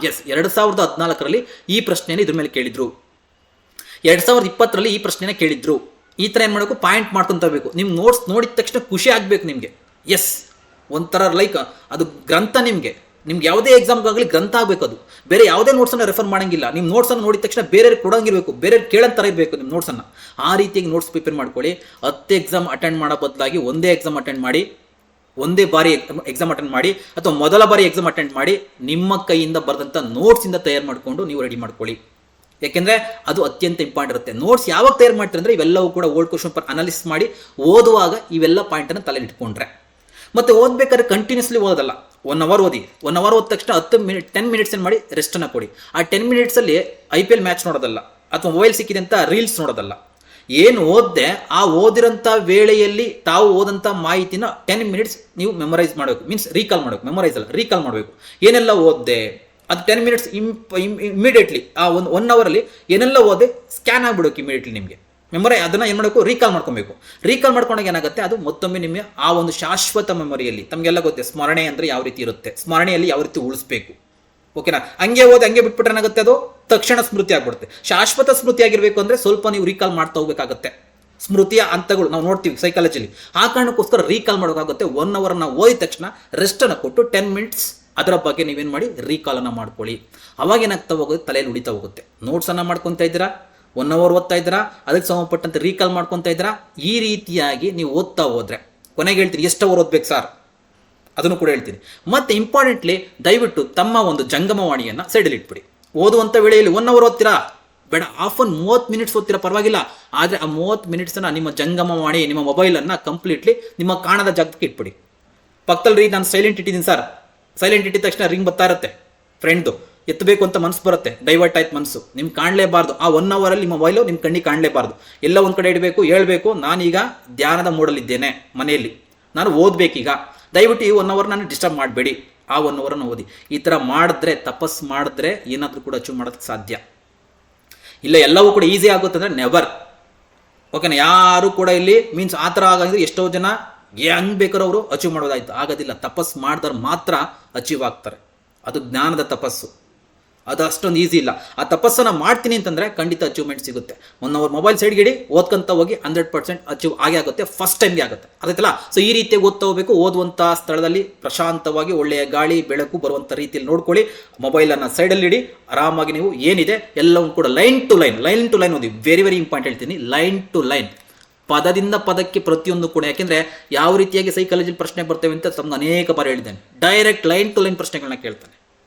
ಎಸ್ 2014ರಲ್ಲಿ ಈ ಪ್ರಶ್ನೆಯನ್ನು ಇದ್ರ ಮೇಲೆ ಕೇಳಿದ್ರು, 2020ರಲ್ಲಿ ಈ ಪ್ರಶ್ನೆನ ಕೇಳಿದ್ರು. ಈ ಥರ ಏನು ಮಾಡಬೇಕು, ಪಾಯಿಂಟ್ ಮಾಡ್ಕೊಂತ ಹೋಗಬೇಕು. ನಿಮ್ಮ ನೋಟ್ಸ್ ನೋಡಿದ ತಕ್ಷಣ ಖುಷಿ ಆಗಬೇಕು ನಿಮಗೆ. ಎಸ್ ಒಂಥರ ಲೈಕ್ ಅದು ಗ್ರಂಥ, ನಿಮಗೆ ಯಾವುದೇ ಎಕ್ಸಾಮ್ಗಾಗಲಿ ಗ್ರಂಥ ಆಗಬೇಕು. ಅದು ಬೇರೆ ಯಾವುದೇ ನೋಟ್ಸನ್ನು ರೆಫರ್ ಮಾಡೋಂಗಿಲ್ಲ. ನಿಮ್ಮ ನೋಟ್ಸನ್ನು ನೋಡಿದ ತಕ್ಷಣ ಬೇರೆಯವ್ರಿಗೆ ಕೊಡೋಂಗಿರಬೇಕು, ಬೇರೆಯವ್ರು ಕೇಳೋಂಥರ ಇರಬೇಕು ನಿಮ್ಮ ನೋಟ್ಸನ್ನು. ಆ ರೀತಿಯಾಗಿ ನೋಟ್ಸ್ ಪ್ರಿಪೇರ್ ಮಾಡ್ಕೊಳ್ಳಿ. 10 ಎಕ್ಸಾಮ್ ಅಟೆಂಡ್ ಮಾಡೋ ಬದಲಾಗಿ ಒಂದೇ ಎಕ್ಸಾಮ್ ಅಟೆಂಡ್ ಮಾಡಿ, ಒಂದೇ ಬಾರಿ ಎಕ್ಸಾಮ್ ಅಟೆಂಡ್ ಮಾಡಿ ಅಥವಾ ಮೊದಲ ಬಾರಿ ಎಕ್ಸಾಮ್ ಅಟೆಂಡ್ ಮಾಡಿ ನಿಮ್ಮ ಕೈಯಿಂದ ಬರೆದಂಥ ನೋಟ್ಸಿಂದ ತಯಾರು ಮಾಡಿಕೊಂಡು ನೀವು ರೆಡಿ ಮಾಡ್ಕೊಳ್ಳಿ. ಯಾಕೆಂದರೆ ಅದು ಅತ್ಯಂತ ಇಂಪಾರ್ಟೆಂಟ್ ಇರುತ್ತೆ. ನೋಟ್ಸ್ ಯಾವಾಗ ತಯಾರು ಮಾಡ್ತೀರಿ ಅಂದರೆ ಇವೆಲ್ಲವೂ ಕೂಡ ಓಲ್ಡ್ ಕ್ವಶನ್ ಪೇಪರ್ ಅನಾಲಿಸಿಸ್ ಮಾಡಿ ಓದುವಾಗ ಇವೆಲ್ಲ ಪಾಯಿಂಟನ್ನು ತಲೆಯಲ್ಲಿ ಇಟ್ಕೊಂಡ್ರೆ. ಮತ್ತು ಓದಬೇಕಾದ್ರೆ ಕಂಟಿನ್ಯೂಸ್ಲಿ ಓದೋದಲ್ಲ, 1 ಅವರ್ ಓದಿ, 1 ಅವರ್ ಓದ ತಕ್ಷಣ 10 ಮಿನಿಟ್ಸ್ ಏನು ಮಾಡಿ ರೆಸ್ಟನ್ನು ಕೊಡಿ. ಆ 10 ಮಿನಿಟ್ಸಲ್ಲಿ IPL ಮ್ಯಾಚ್ ನೋಡೋದಲ್ಲ ಅಥವಾ ಮೊಬೈಲ್ ಸಿಕ್ಕಿದೆ ಅಂತ ರೀಲ್ಸ್ ನೋಡೋದಲ್ಲ. ಏನು ಓದ್ದೆ ಆ ಓದಿರೋಂಥ ವೇಳೆಯಲ್ಲಿ ತಾವು ಓದಂಥ ಮಾಹಿತಿನ 10 ಮಿನಿಟ್ಸ್ ನೀವು ಮೆಮೊರೈಸ್ ಮಾಡಬೇಕು, ಮೀನ್ಸ್ ರೀಕಾಲ್ ಮಾಡಬೇಕು, ಮೆಮೊರೈಸ್ ಅಲ್ಲ ರೀಕಾಲ್ ಮಾಡಬೇಕು. ಏನೆಲ್ಲ ಓದ್ದೆ ಅದು 10 ಮಿನಿಟ್ಸ್ ಇಮಿಡಿಯೇಟ್ಲಿ ಆ 1 ಅವರಲ್ಲಿ ಏನೆಲ್ಲ ಓದೆ ಸ್ಕ್ಯಾನ್ ಆಗಿಬಿಡೋಕೆ ಇಮಿಡಿಯೇಟ್ಲಿ ನಿಮಗೆ ಮೆಮೊರಿ. ಅದನ್ನು ಏನು ಮಾಡಬೇಕು, ರೀಕಾಲ್ ಮಾಡ್ಕೊಬೇಕು. ರೀಕಾಲ್ ಮಾಡ್ಕೊಂಡಾಗ ಏನಾಗುತ್ತೆ, ಅದು ಮತ್ತೊಮ್ಮೆ ನಿಮಗೆ ಆ ಒಂದು ಶಾಶ್ವತ ಮೆಮೊರಿಯಲ್ಲಿ ತಮಗೆಲ್ಲ ಗೊತ್ತೆ ಸ್ಮರಣೆ ಅಂದರೆ ಯಾವ ರೀತಿ ಇರುತ್ತೆ, ಸ್ಮರಣೆಯಲ್ಲಿ ಯಾವ ರೀತಿ ಉಳಿಸ್ಬೇಕು. ಓಕೆನಾ, ಹಂಗೆ ಓದಿ ಹಂಗೆ ಬಿಟ್ಬಿಟ್ರೆ ಏನಾಗುತ್ತೆ, ಅದು ತಕ್ಷಣ ಸ್ಮೃತಿ ಆಗ್ಬಿಡುತ್ತೆ. ಶಾಶ್ವತ ಸ್ಮೃತಿ ಆಗಿರಬೇಕು ಅಂದರೆ ಸ್ವಲ್ಪ ನೀವು ರೀಕಾಲ್ ಮಾಡ್ತಾ ಹೋಗ್ಬೇಕಾಗತ್ತೆ. ಸ್ಮೃತಿಯ ಹಂತಗಳು ನಾವು ನೋಡ್ತೀವಿ ಸೈಕಾಲಜಿಲಿ. ಆ ಕಾರಣಕ್ಕೋಸ್ಕರ ರೀಕಾಲ್ ಮಾಡೋಕ್ಕಾಗುತ್ತೆ. 1 ಅವರ್ ನಾವು ಓದಿದ ತಕ್ಷಣ ರೆಸ್ಟನ್ನು ಕೊಟ್ಟು 10 ಮಿನಿಟ್ಸ್ ಅದರ ಬಗ್ಗೆ ನೀವೇನು ಮಾಡಿ ರೀಕಾಲನ್ನು ಮಾಡ್ಕೊಳ್ಳಿ. ಅವಾಗ ಏನಾಗ್ತಾ ಹೋಗುತ್ತೆ, ತಲೆಯಲ್ಲಿ ಉಳಿತಾ ಹೋಗುತ್ತೆ. ನೋಟ್ಸನ್ನು ಮಾಡ್ಕೊತಾ ಇದ್ದೀರಾ, 1 ಅವರ್ ಓದ್ತಾ ಇದ್ದೀರಾ, ಅದಕ್ಕೆ ಸಂಬಂಧಪಟ್ಟಂತೆ ರೀಕಾಲ್ ಮಾಡ್ಕೊತಾ ಇದ್ದೀರಾ. ಈ ರೀತಿಯಾಗಿ ನೀವು ಓದ್ತಾ ಹೋದರೆ ಕೊನೆಗೆ ಹೇಳ್ತೀರಿ ಎಷ್ಟು ಅವರ್ ಓದ್ಬೇಕು ಸರ್, ಅದನ್ನು ಕೂಡ ಹೇಳ್ತೀನಿ. ಮತ್ತು ಇಂಪಾರ್ಟೆಂಟ್ಲಿ ದಯವಿಟ್ಟು ತಮ್ಮ ಒಂದು ಜಂಗಮವಾಣಿಯನ್ನು ಸೈಡಲ್ಲಿ ಇಟ್ಬಿಡಿ. ಓದುವಂಥ ವೇಳೆಯಲ್ಲಿ 1 ಅವರ್ ಓದ್ತೀರಾ ಬೇಡ, 30 ಮಿನಿಟ್ಸ್ ಓದ್ತೀರಾ ಪರವಾಗಿಲ್ಲ, ಆದರೆ ಆ 30 ಮಿನಿಟ್ಸನ್ನು ನಿಮ್ಮ ಜಂಗಮವಾಣಿ ನಿಮ್ಮ ಮೊಬೈಲನ್ನು ಕಂಪ್ಲೀಟ್ಲಿ ನಿಮ್ಮ ಕಾಣದ ಜಾಗಕ್ಕೆ ಇಟ್ಬಿಡಿ. ಪಕ್ಕದಲ್ಲಿ ನಾನು ಸೈಲೆಂಟ್ ಇಟ್ಟಿದ್ದೀನಿ ಸರ್, ಸೈಲೆಂಟ್ ಇಟ್ಟಿದ ತಕ್ಷಣ ರಿಂಗ್ ಬರ್ತಾ ಇರುತ್ತೆ, ಫ್ರೆಂಡ್ದು ಎತ್ತಬೇಕು ಅಂತ ಮನಸ್ಸು ಬರುತ್ತೆ, ಡೈವರ್ಟ್ ಆಯ್ತು ಮನಸ್ಸು, ನಿಮ್ಗೆ ಕಾಣಲೇಬಾರ್ದು. ಆ 1 ಅವರಲ್ಲಿ ನಿಮ್ಮ ಮೊಬೈಲು ನಿಮ್ಮ ಕಣ್ಣಿಗೆ ಕಾಣಲೇಬಾರ್ದು. ಎಲ್ಲ ಒಂದು ಕಡೆ ಇಡಬೇಕು, ಹೇಳ್ಬೇಕು ನಾನೀಗ ಧ್ಯಾನದ ಮೂಡಲಿದ್ದೇನೆ, ಮನೆಯಲ್ಲಿ ನಾನು ಓದಬೇಕೀಗ, ದಯವಿಟ್ಟು ಈ 1 ಅವರ್ ನಾನು ಡಿಸ್ಟರ್ಬ್ ಮಾಡಬೇಡಿ. ಆ 1 ಅವರನ್ನು ಓದಿ. ಈ ಥರ ಮಾಡಿದ್ರೆ, ತಪಸ್ಸು ಮಾಡಿದ್ರೆ ಏನಾದರೂ ಕೂಡ ಅಚೀವ್ ಮಾಡೋದಕ್ಕೆ ಸಾಧ್ಯ ಇಲ್ಲ. ಎಲ್ಲವೂ ಕೂಡ ಈಸಿ ಆಗುತ್ತೆ ಅಂದರೆ ನೆವರ್. ಓಕೆನಾ, ಯಾರು ಕೂಡ ಇಲ್ಲಿ ಮೀನ್ಸ್ ಆ ಥರ ಆಗಿದ್ರೆ ಎಷ್ಟೋ ಜನ ಹೆಂಗೆ ಬೇಕಾದ್ರೂ ಅವರು ಅಚೀವ್ ಮಾಡೋದಾಯ್ತು, ಆಗೋದಿಲ್ಲ. ತಪಸ್ಸು ಮಾಡಿದ್ರೆ ಮಾತ್ರ ಅಚೀವ್ ಆಗ್ತಾರೆ. ಅದು ಜ್ಞಾನದ ತಪಸ್ಸು, ಅದು ಅಷ್ಟೊಂದು ಈಸಿ ಇಲ್ಲ. ಆ ತಪಸ್ಸನ್ನು ಮಾಡ್ತೀನಿ ಅಂತಂದರೆ ಖಂಡಿತ ಅಚೀವ್ಮೆಂಟ್ ಸಿಗುತ್ತೆ. 1 ಅವರ್ ಮೊಬೈಲ್ ಸೈಡ್ಗೆ ಇಡಿ, ಓದ್ಕೊಂತ ಹೋಗಿ 100% ಅಚೀವ್ ಆಗೇ ಆಗುತ್ತೆ, ಫಸ್ಟ್ ಟೈಮ್ಗೆ ಆಗುತ್ತೆ. ಅದಾಯ್ತಲ್ಲ. ಸೊ ಈ ರೀತಿಯಾಗಿ ಓದ್ತಾ ಹೋಗಬೇಕು. ಓದುವಂಥ ಸ್ಥಳದಲ್ಲಿ ಪ್ರಶಾಂತವಾಗಿ ಒಳ್ಳೆಯ ಗಾಳಿ ಬೆಳಕು ಬರುವಂಥ ರೀತಿಯಲ್ಲಿ ನೋಡ್ಕೊಳ್ಳಿ. ಮೊಬೈಲನ್ನು ಸೈಡಲ್ಲಿ ಇಡಿ, ಆರಾಮಾಗಿ ನೀವು ಏನಿದೆ ಎಲ್ಲವೂ ಕೂಡ ಲೈನ್ ಟು ಲೈನ್ ಓದಿ. ವೆರಿ ವೆರಿ ಇಂಪಾರ್ಟೆಂಟ್ ಹೇಳ್ತೀನಿ, ಲೈನ್ ಟು ಲೈನ್, ಪದದಿಂದ ಪದಕ್ಕೆ ಪ್ರತಿಯೊಂದು ಕೂಡ. ಯಾಕೆಂದರೆ ಯಾವ ರೀತಿಯಾಗಿ ಸೈಕಾಲಜಿ ಪ್ರಶ್ನೆ ಬರ್ತವೆ ಅಂತ ತಮ್ಗೆ ಅನೇಕ ಬಾರಿ ಹೇಳಿದ್ದೇನೆ. ಡೈರೆಕ್ಟ್ ಲೈನ್ ಟು ಲೈನ್ ಪ್ರಶ್ನೆಗಳನ್ನ ಕೇಳ್ತಾನೆ.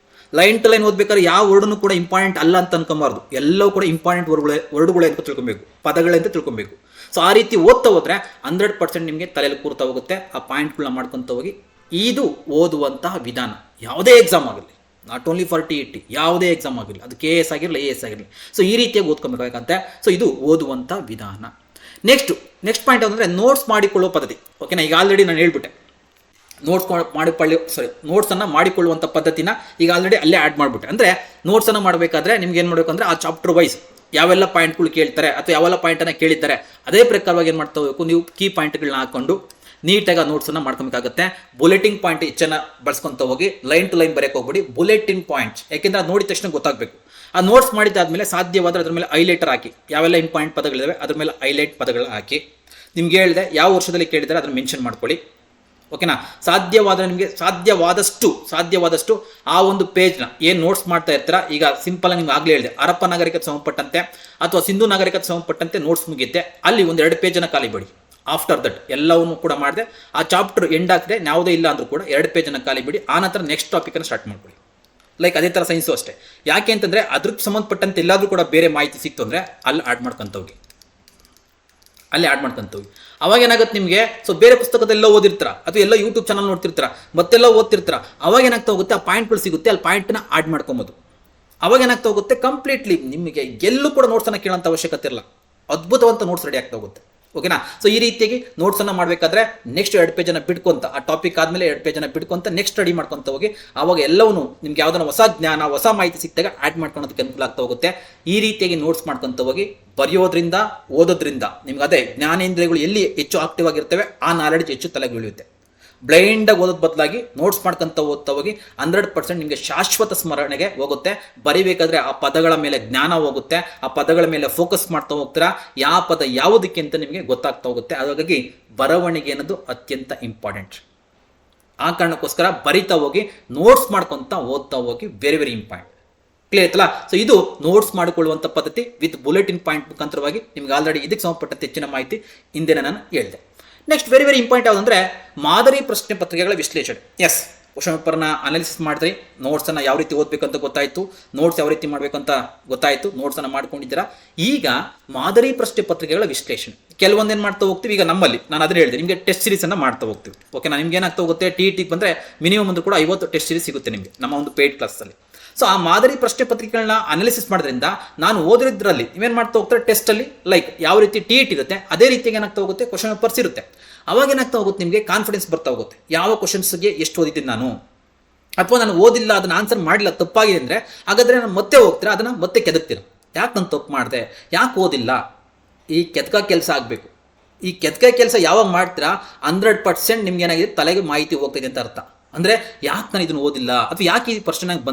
ಲೈನ್ ಟು ಲೈನ್ ಓದ್ಬೇಕಾದ್ರೆ ಯಾವ ವರ್ಡನ್ನು ಕೂಡ ಇಂಪಾರ್ಟೆಂಟ್ ಅಲ್ಲ ಅಂತ ಅನ್ಕೊಂಬಾರ್ದು. ಎಲ್ಲವೂ ಕೂಡ ಇಂಪಾರ್ಟೆಂಟ್ ವರ್ಡ್ಗಳೇ ಅಂತ ತಿಳ್ಕೊಬೇಕು, ಪದಗಳೇ ಅಂತ ತಿಳ್ಕೊಬೇಕು. ಸೊ ಆ ರೀತಿ ಓದ್ತಾ ಹೋದರೆ 100% ನಿಮಗೆ ತಲೆಯಲ್ಲಿ ಕೂರ್ತಾ ಹೋಗುತ್ತೆ. ಆ ಪಾಯಿಂಟ್ಗಳನ್ನ ಮಾಡ್ಕೊತ ಹೋಗಿ. ಇದು ಓದುವಂತಹ ವಿಧಾನ. ಯಾವುದೇ ಎಕ್ಸಾಮ್ ಆಗಲಿ, ನಾಟ್ ಓನ್ಲಿ ಫಾರ್ TET, ಯಾವುದೇ ಎಕ್ಸಾಮ್ ಆಗಲಿ, ಅದು KS ಆಗಿರಲಿ AS ಆಗಿರಲಿ. ಸೊ ಈ ರೀತಿಯಾಗಿ ಓದ್ಕೊಬೇಕಾಗತ್ತೆ. ಸೊ ಇದು ಓದುವಂಥ ವಿಧಾನ. ನೆಕ್ಸ್ಟ್ ಪಾಯಿಂಟ್ ಅಂದರೆ ನೋಟ್ಸ್ ಮಾಡಿಕೊಳ್ಳುವ ಪದ್ಧತಿ. ಓಕೆನಾ, ಈಗ ಆಲ್ರೆಡಿ ನಾನು ಹೇಳ್ಬಿಟ್ಟೆ ನೋಟ್ಸನ್ನು ಮಾಡಿಕೊಳ್ಳುವಂಥ ಪದ್ಧತಿನ ಈಗ ಆಲ್ರೆಡಿ ಅಲ್ಲೇ ಆ್ಯಡ್ ಮಾಡಿಬಿಟ್ಟೆ. ಅಂದರೆ ನೋಟ್ಸನ್ನು ಮಾಡಬೇಕಾದ್ರೆ ನಿಮ್ಗೆ ಏನು ಮಾಡಬೇಕು ಅಂದರೆ ಆ ಚಾಪ್ಟರ್ ವೈಸ್ ಯಾವೆಲ್ಲ ಪಾಯಿಂಟ್ಗಳು ಕೇಳ್ತಾರೆ ಅಥವಾ ಯಾವೆಲ್ಲ ಪಾಯಿಂಟನ್ನು ಕೇಳಿದ್ದಾರೆ ಅದೇ ಪ್ರಕಾರವಾಗಿ ಏನು ಮಾಡ್ತಾ ಹೋಗಬೇಕು, ನೀವು ಕೀ ಪಾಯಿಂಟ್ಗಳನ್ನ ಹಾಕ್ಕೊಂಡು ನೀಟಾಗಿ ಆ ನೋಟ್ಸನ್ನು ಮಾಡ್ಕೊಬೇಕಾಗುತ್ತೆ. ಬುಲೆಟಿನ್ ಪಾಯಿಂಟ್ ಹೆಚ್ಚನ್ನು ಬಳಸ್ಕೊತ ಹೋಗಿ. ಲೈನ್ ಟು ಲೈನ್ ಬರೆಯೋಕೆ ಹೋಗ್ಬಿಡಿ, ಬುಲೆಟಿನ್ ಪಾಯಿಂಟ್ಸ್. ಯಾಕೆಂದರೆ ಅದು ನೋಡಿದ ತಕ್ಷಣ ಗೊತ್ತಾಗಬೇಕು. ಆ ನೋಟ್ಸ್ ಮಾಡಿದ್ದಾದಮೇಲೆ ಸಾಧ್ಯವಾದರೆ ಅದ್ರ ಮೇಲೆ ಹೈಲೈಟರ್ ಹಾಕಿ, ಯಾವೆಲ್ಲ ಇಂಪಾರ್ಟೆಂಟ್ ಪದಗಳಿದ್ದಾವೆ ಅದ್ರ ಮೇಲೆ ಹೈಲೈಟ್ ಪದಗಳನ್ನ ಹಾಕಿ. ನಿಮ್ಗೆ ಹೇಳಿದೆ ಯಾವ ವರ್ಷದಲ್ಲಿ ಕೇಳಿದರೆ ಅದನ್ನು ಮೆನ್ಷನ್ ಮಾಡ್ಕೊಳ್ಳಿ. ಓಕೆನಾ, ಸಾಧ್ಯವಾದರೆ ನಿಮಗೆ ಸಾಧ್ಯವಾದಷ್ಟು ಆ ಒಂದು ಪೇಜ್ನ ಏನು ನೋಟ್ಸ್ ಮಾಡ್ತಾ ಇರ್ತೀರ. ಈಗ ಸಿಂಪಲ್ ನಿಮ್ಗೆ ಆಗಲೇ ಹೇಳಿದೆ, ಹರಪ್ಪ ನಾಗರಿಕತೆ ಸಂಬಂಧಪಟ್ಟಂತೆ ಅಥವಾ ಸಿಂಧು ನಾಗರಿಕತೆ ಸಂಬಂಧಪಟ್ಟಂತೆ ನೋಟ್ಸ್ ಮುಗಿಯುತ್ತೆ, ಅಲ್ಲಿ 1-2 ಪೇಜನ್ನು ಖಾಲಿ ಬಿಡಿ. ಆಫ್ಟರ್ ದಟ್ ಎಲ್ಲವನ್ನೂ ಕೂಡ ಮಾಡಿದೆ, ಆ ಚಾಪ್ಟರ್ ಎಂಡ್ ಆಗ್ತಿದೆ, ಯಾವುದೇ ಇಲ್ಲ ಅಂದರೂ ಕೂಡ 2 ಪೇಜನ್ನು ಖಾಲಿ ಬಿಡಿ. ಆ ನಂತರ ನೆಕ್ಸ್ಟ್ ಟಾಪಿಕನ್ನು ಸ್ಟಾರ್ಟ್ ಮಾಡ್ಕೊಳ್ಳಿ. ಲೈಕ್ ಅದೇ ಥರ ಸೈನ್ಸು ಅಷ್ಟೇ. ಯಾಕೆ ಅಂತಂದರೆ ಅದ್ರಕ್ಕೆ ಸಂಬಂಧಪಟ್ಟಂತೆ ಎಲ್ಲಾದರೂ ಕೂಡ ಬೇರೆ ಮಾಹಿತಿ ಸಿಕ್ತು ಅಂದರೆ ಅಲ್ಲಿ ಆ್ಯಡ್ ಮಾಡ್ಕೊಂತ ಹೋಗಿ. ಅವಾಗ ಏನಾಗುತ್ತೆ ನಿಮಗೆ, ಸೊ ಬೇರೆ ಪುಸ್ತಕದೆಲ್ಲ ಓದಿರ್ತೀರ ಅಥವಾ ಎಲ್ಲ ಯೂಟ್ಯೂಬ್ ಚಾನಲ್ ನೋಡ್ತಿರ್ತೀರ, ಮತ್ತೆಲ್ಲ ಓದ್ತಿರ್ತೀರ. ಅವಾಗ ಏನಾಗ್ತಾ ಹೋಗುತ್ತೆ, ಆ ಪಾಯಿಂಟ್ಗಳು ಸಿಗುತ್ತೆ, ಅಲ್ಲಿ ಪಾಯಿಂಟ್ನ ಆ್ಯಡ್ ಮಾಡ್ಕೊಬೋದು. ಅವಾಗ ಏನಾಗ್ತಾ ಹೋಗುತ್ತೆ, ಕಂಪ್ಲೀಟ್ಲಿ ನಿಮಗೆ ಎಲ್ಲೂ ಕೂಡ ನೋಟ್ಸನ್ನು ಕೇಳೋಂಥ ಅವಶ್ಯಕತೆ ಇಲ್ಲ, ಅದ್ಭುತವಂತ ನೋಟ್ಸ್ ರೆಡಿ ಆಗ್ತಾ ಹೋಗುತ್ತೆ. ಓಕೆನಾ, ಸೊ ಈ ರೀತಿಯಾಗಿ ನೋಟ್ಸನ್ನು ಮಾಡಬೇಕಾದ್ರೆ ನೆಕ್ಸ್ಟ್ 2 ಪೇಜನ್ನು ಬಿಟ್ಕೊಂತ, ಆ ಟಾಪಿಕ್ ಆದಮೇಲೆ 2 ಪೇಜನ್ನು ಬಿಟ್ಕೊಂತ ನೆಕ್ಸ್ಟ್ ಸ್ಟಡಿ ಮಾಡ್ಕೊತ ಹೋಗಿ. ಆವಾಗ ಎಲ್ಲವೂ ನಿಮ್ಗೆ ಯಾವುದನ್ನ ಹೊಸ ಜ್ಞಾನ ಹೊಸ ಮಾಹಿತಿ ಸಿಕ್ತಾಗ ಆ್ಯಡ್ ಮಾಡ್ಕೊಳೋದಕ್ಕೆ ಅನುಕೂಲ ಆಗ್ತಾ ಹೋಗುತ್ತೆ. ಈ ರೀತಿಯಾಗಿ ನೋಟ್ಸ್ ಮಾಡ್ಕೊತ ಹೋಗಿ. ಬರೆಯೋದ್ರಿಂದ ಓದೋದ್ರಿಂದ ನಿಮ್ಗೆ ಅದೇ ಜ್ಞಾನೇಂದ್ರಿಯಗಳು ಎಲ್ಲಿ ಹೆಚ್ಚು ಆಕ್ಟಿವ್ ಆಗಿರ್ತವೆ ಆ ನಾಲೆಡ್ಜ್ ಹೆಚ್ಚು ತಲೆಗೆ ಬೀಳುತ್ತೆ. ಬ್ಲೈಂಡಾಗಿ ಓದೋದ್ ಬದಲಾಗಿ ನೋಟ್ಸ್ ಮಾಡ್ಕೊಂತ ಓದ್ತಾ ಹೋಗಿ 100% ನಿಮಗೆ ಶಾಶ್ವತ ಸ್ಮರಣೆಗೆ ಹೋಗುತ್ತೆ. ಬರಿಬೇಕಾದ್ರೆ ಆ ಪದಗಳ ಮೇಲೆ ಜ್ಞಾನ ಹೋಗುತ್ತೆ, ಆ ಪದಗಳ ಮೇಲೆ ಫೋಕಸ್ ಮಾಡ್ತಾ ಹೋಗ್ತೀರಾ, ಯಾವ ಪದ ಯಾವುದಕ್ಕೆ ಅಂತ ನಿಮಗೆ ಗೊತ್ತಾಗ್ತಾ ಹೋಗುತ್ತೆ. ಹಾಗಾಗಿ ಬರವಣಿಗೆ ಅನ್ನೋದು ಅತ್ಯಂತ ಇಂಪಾರ್ಟೆಂಟ್. ಆ ಕಾರಣಕ್ಕೋಸ್ಕರ ಬರಿತಾ ಹೋಗಿ, ನೋಟ್ಸ್ ಮಾಡ್ಕೊತ ಓದ್ತಾ ಹೋಗಿ, ವೆರಿ ವೆರಿ ಇಂಪಾರ್ಟೆಂಟ್. ಕ್ಲಿಯರ್ ಆಯ್ತಲ್ಲ. ಸೊ ಇದು ನೋಟ್ಸ್ ಮಾಡಿಕೊಳ್ಳುವಂಥ ಪದ್ಧತಿ ವಿತ್ ಬುಲೆಟಿನ್ ಪಾಯಿಂಟ್ ಮುಖಾಂತರವಾಗಿ. ನಿಮ್ಗೆ ಆಲ್ರೆಡಿ ಇದಕ್ಕೆ ಸಂಬಂಧಪಟ್ಟಂತೆ ಹೆಚ್ಚಿನ ಮಾಹಿತಿ ಹಿಂದೆ ನಾನು ಹೇಳಿದೆ. ನೆಕ್ಸ್ಟ್ ವೆರಿ ವೆರಿ ಇಂಪಾರ್ಟೆಂಟ್ ಯಾವುದಂದರೆ ಮಾದರಿ ಪ್ರಶ್ನೆ ಪತ್ರಿಕೆಗಳ ವಿಶ್ಲೇಷಣೆ. ಎಸ್, ಕ್ವಶನ್ ಪೇಪರ್ನ ಅನಾಲಿಸಿಸ್ ಮಾಡಿದ್ರಿ, ನೋಟ್ಸನ್ನು ಯಾವ ರೀತಿ ಓದಬೇಕಂತ ಗೊತ್ತಾಯಿತು, ನೋಟ್ಸ್ ಯಾವ ರೀತಿ ಮಾಡಬೇಕಂತ ಗೊತ್ತಾಯಿತು, ನೋಟ್ಸನ್ನು ಮಾಡ್ಕೊಂಡಿದ್ದೀರಾ. ಈಗ ಮಾದರಿ ಪ್ರಶ್ನೆ ಪತ್ರಿಕೆಗಳ ವಿಶ್ಲೇಷಣೆ. ಕೆಲವೊಂದು ಏನು ಮಾಡ್ತಾ ಹೋಗ್ತೀವಿ. ಈಗ ನಮ್ಮಲ್ಲಿ ನಾನು ಅದನ್ನ ಹೇಳಿದೆ ನಿಮಗೆ ಟೆಸ್ಟ್ ಸೀರೀಸನ್ನು ಮಾಡ್ತಾ ಹೋಗ್ತೀವಿ. ಓಕೆ, ನಾನು ನಿಮ್ಗೆ ಏನಾಗ್ತಾ ಹೋಗುತ್ತೆ, ಟಿ ಬಂದರೆ ಮಿನಿಮಮ್ ಅಂದರೂ ಕೂಡ 50 ಟೆಸ್ಟ್ ಸೀರೀಸ್ ಸಿಗುತ್ತೆ ನಿಮಗೆ ನಮ್ಮ ಒಂದು ಪೇಯ್ಡ್ ಕ್ಲಾಸಲ್ಲಿ. ಸೊ ಆ ಮಾದರಿ ಪ್ರಶ್ನೆ ಪತ್ರಿಕೆಗಳನ್ನ ಅನಾಲಿಸಿಸ್ ಮಾಡೋದ್ರಿಂದ ನಾನು ಓದಿರೋದ್ರಲ್ಲಿ ನೀವೇನು ಮಾಡ್ತಾ ಹೋಗ್ತಾರೆ, ಟೆಸ್ಟಲ್ಲಿ ಲೈಕ್ ಯಾವ ರೀತಿ ಟಿ ಇರುತ್ತೆ ಅದೇ ರೀತಿಯಾಗಿ ಏನಾಗ್ತಾ ಹೋಗುತ್ತೆ, ಕ್ವಶನ್ ಪೇಪರ್ಸ್ ಇರುತ್ತೆ. ಅವಾಗ ಏನಾಗ್ತಾ ಹೋಗುತ್ತೆ, ನಿಮಗೆ ಕಾನ್ಫಿಡೆನ್ಸ್ ಬರ್ತಾ ಹೋಗುತ್ತೆ. ಯಾವ ಕ್ವಶನ್ಸ್ಗೆ ಎಷ್ಟು ಓದಿದ್ದೀನಿ ನಾನು, ಅಥವಾ ನಾನು ಓದಿಲ್ಲ ಅದನ್ನ ಆನ್ಸರ್ ಮಾಡಿಲ್ಲ ತಪ್ಪಾಗಿದೆ ಅಂದರೆ ಹಾಗಾದರೆ ನಾನು ಮತ್ತೆ ಹೋಗ್ತೀರಾ, ಅದನ್ನು ಮತ್ತೆ ಕೆದಕ್ತೀರ. ಯಾಕೆ ನಾನು ತಪ್ಪು ಮಾಡಿದೆ, ಯಾಕೆ ಓದಿಲ್ಲ, ಈ ಕೆತ್ಕ ಕೆಲಸ ಆಗಬೇಕು. ಈ ಕೆತ್ಕ ಕೆಲಸ ಯಾವಾಗ ಮಾಡ್ತೀರಾ 100% ನಿಮ್ಗೆ ಏನಾಗಿದೆ, ತಲೆಗೆ ಮಾಹಿತಿ ಹೋಗ್ತಿದೆ ಅಂತ ಅರ್ಥ. ಅಂದರೆ ಯಾಕೆ ನಾನು ಇದನ್ನು ಓದಿಲ್ಲ, ಅಥವಾ ಯಾಕೆ ಈ ಪ್ರಶ್ನೆ ನಂಗೆ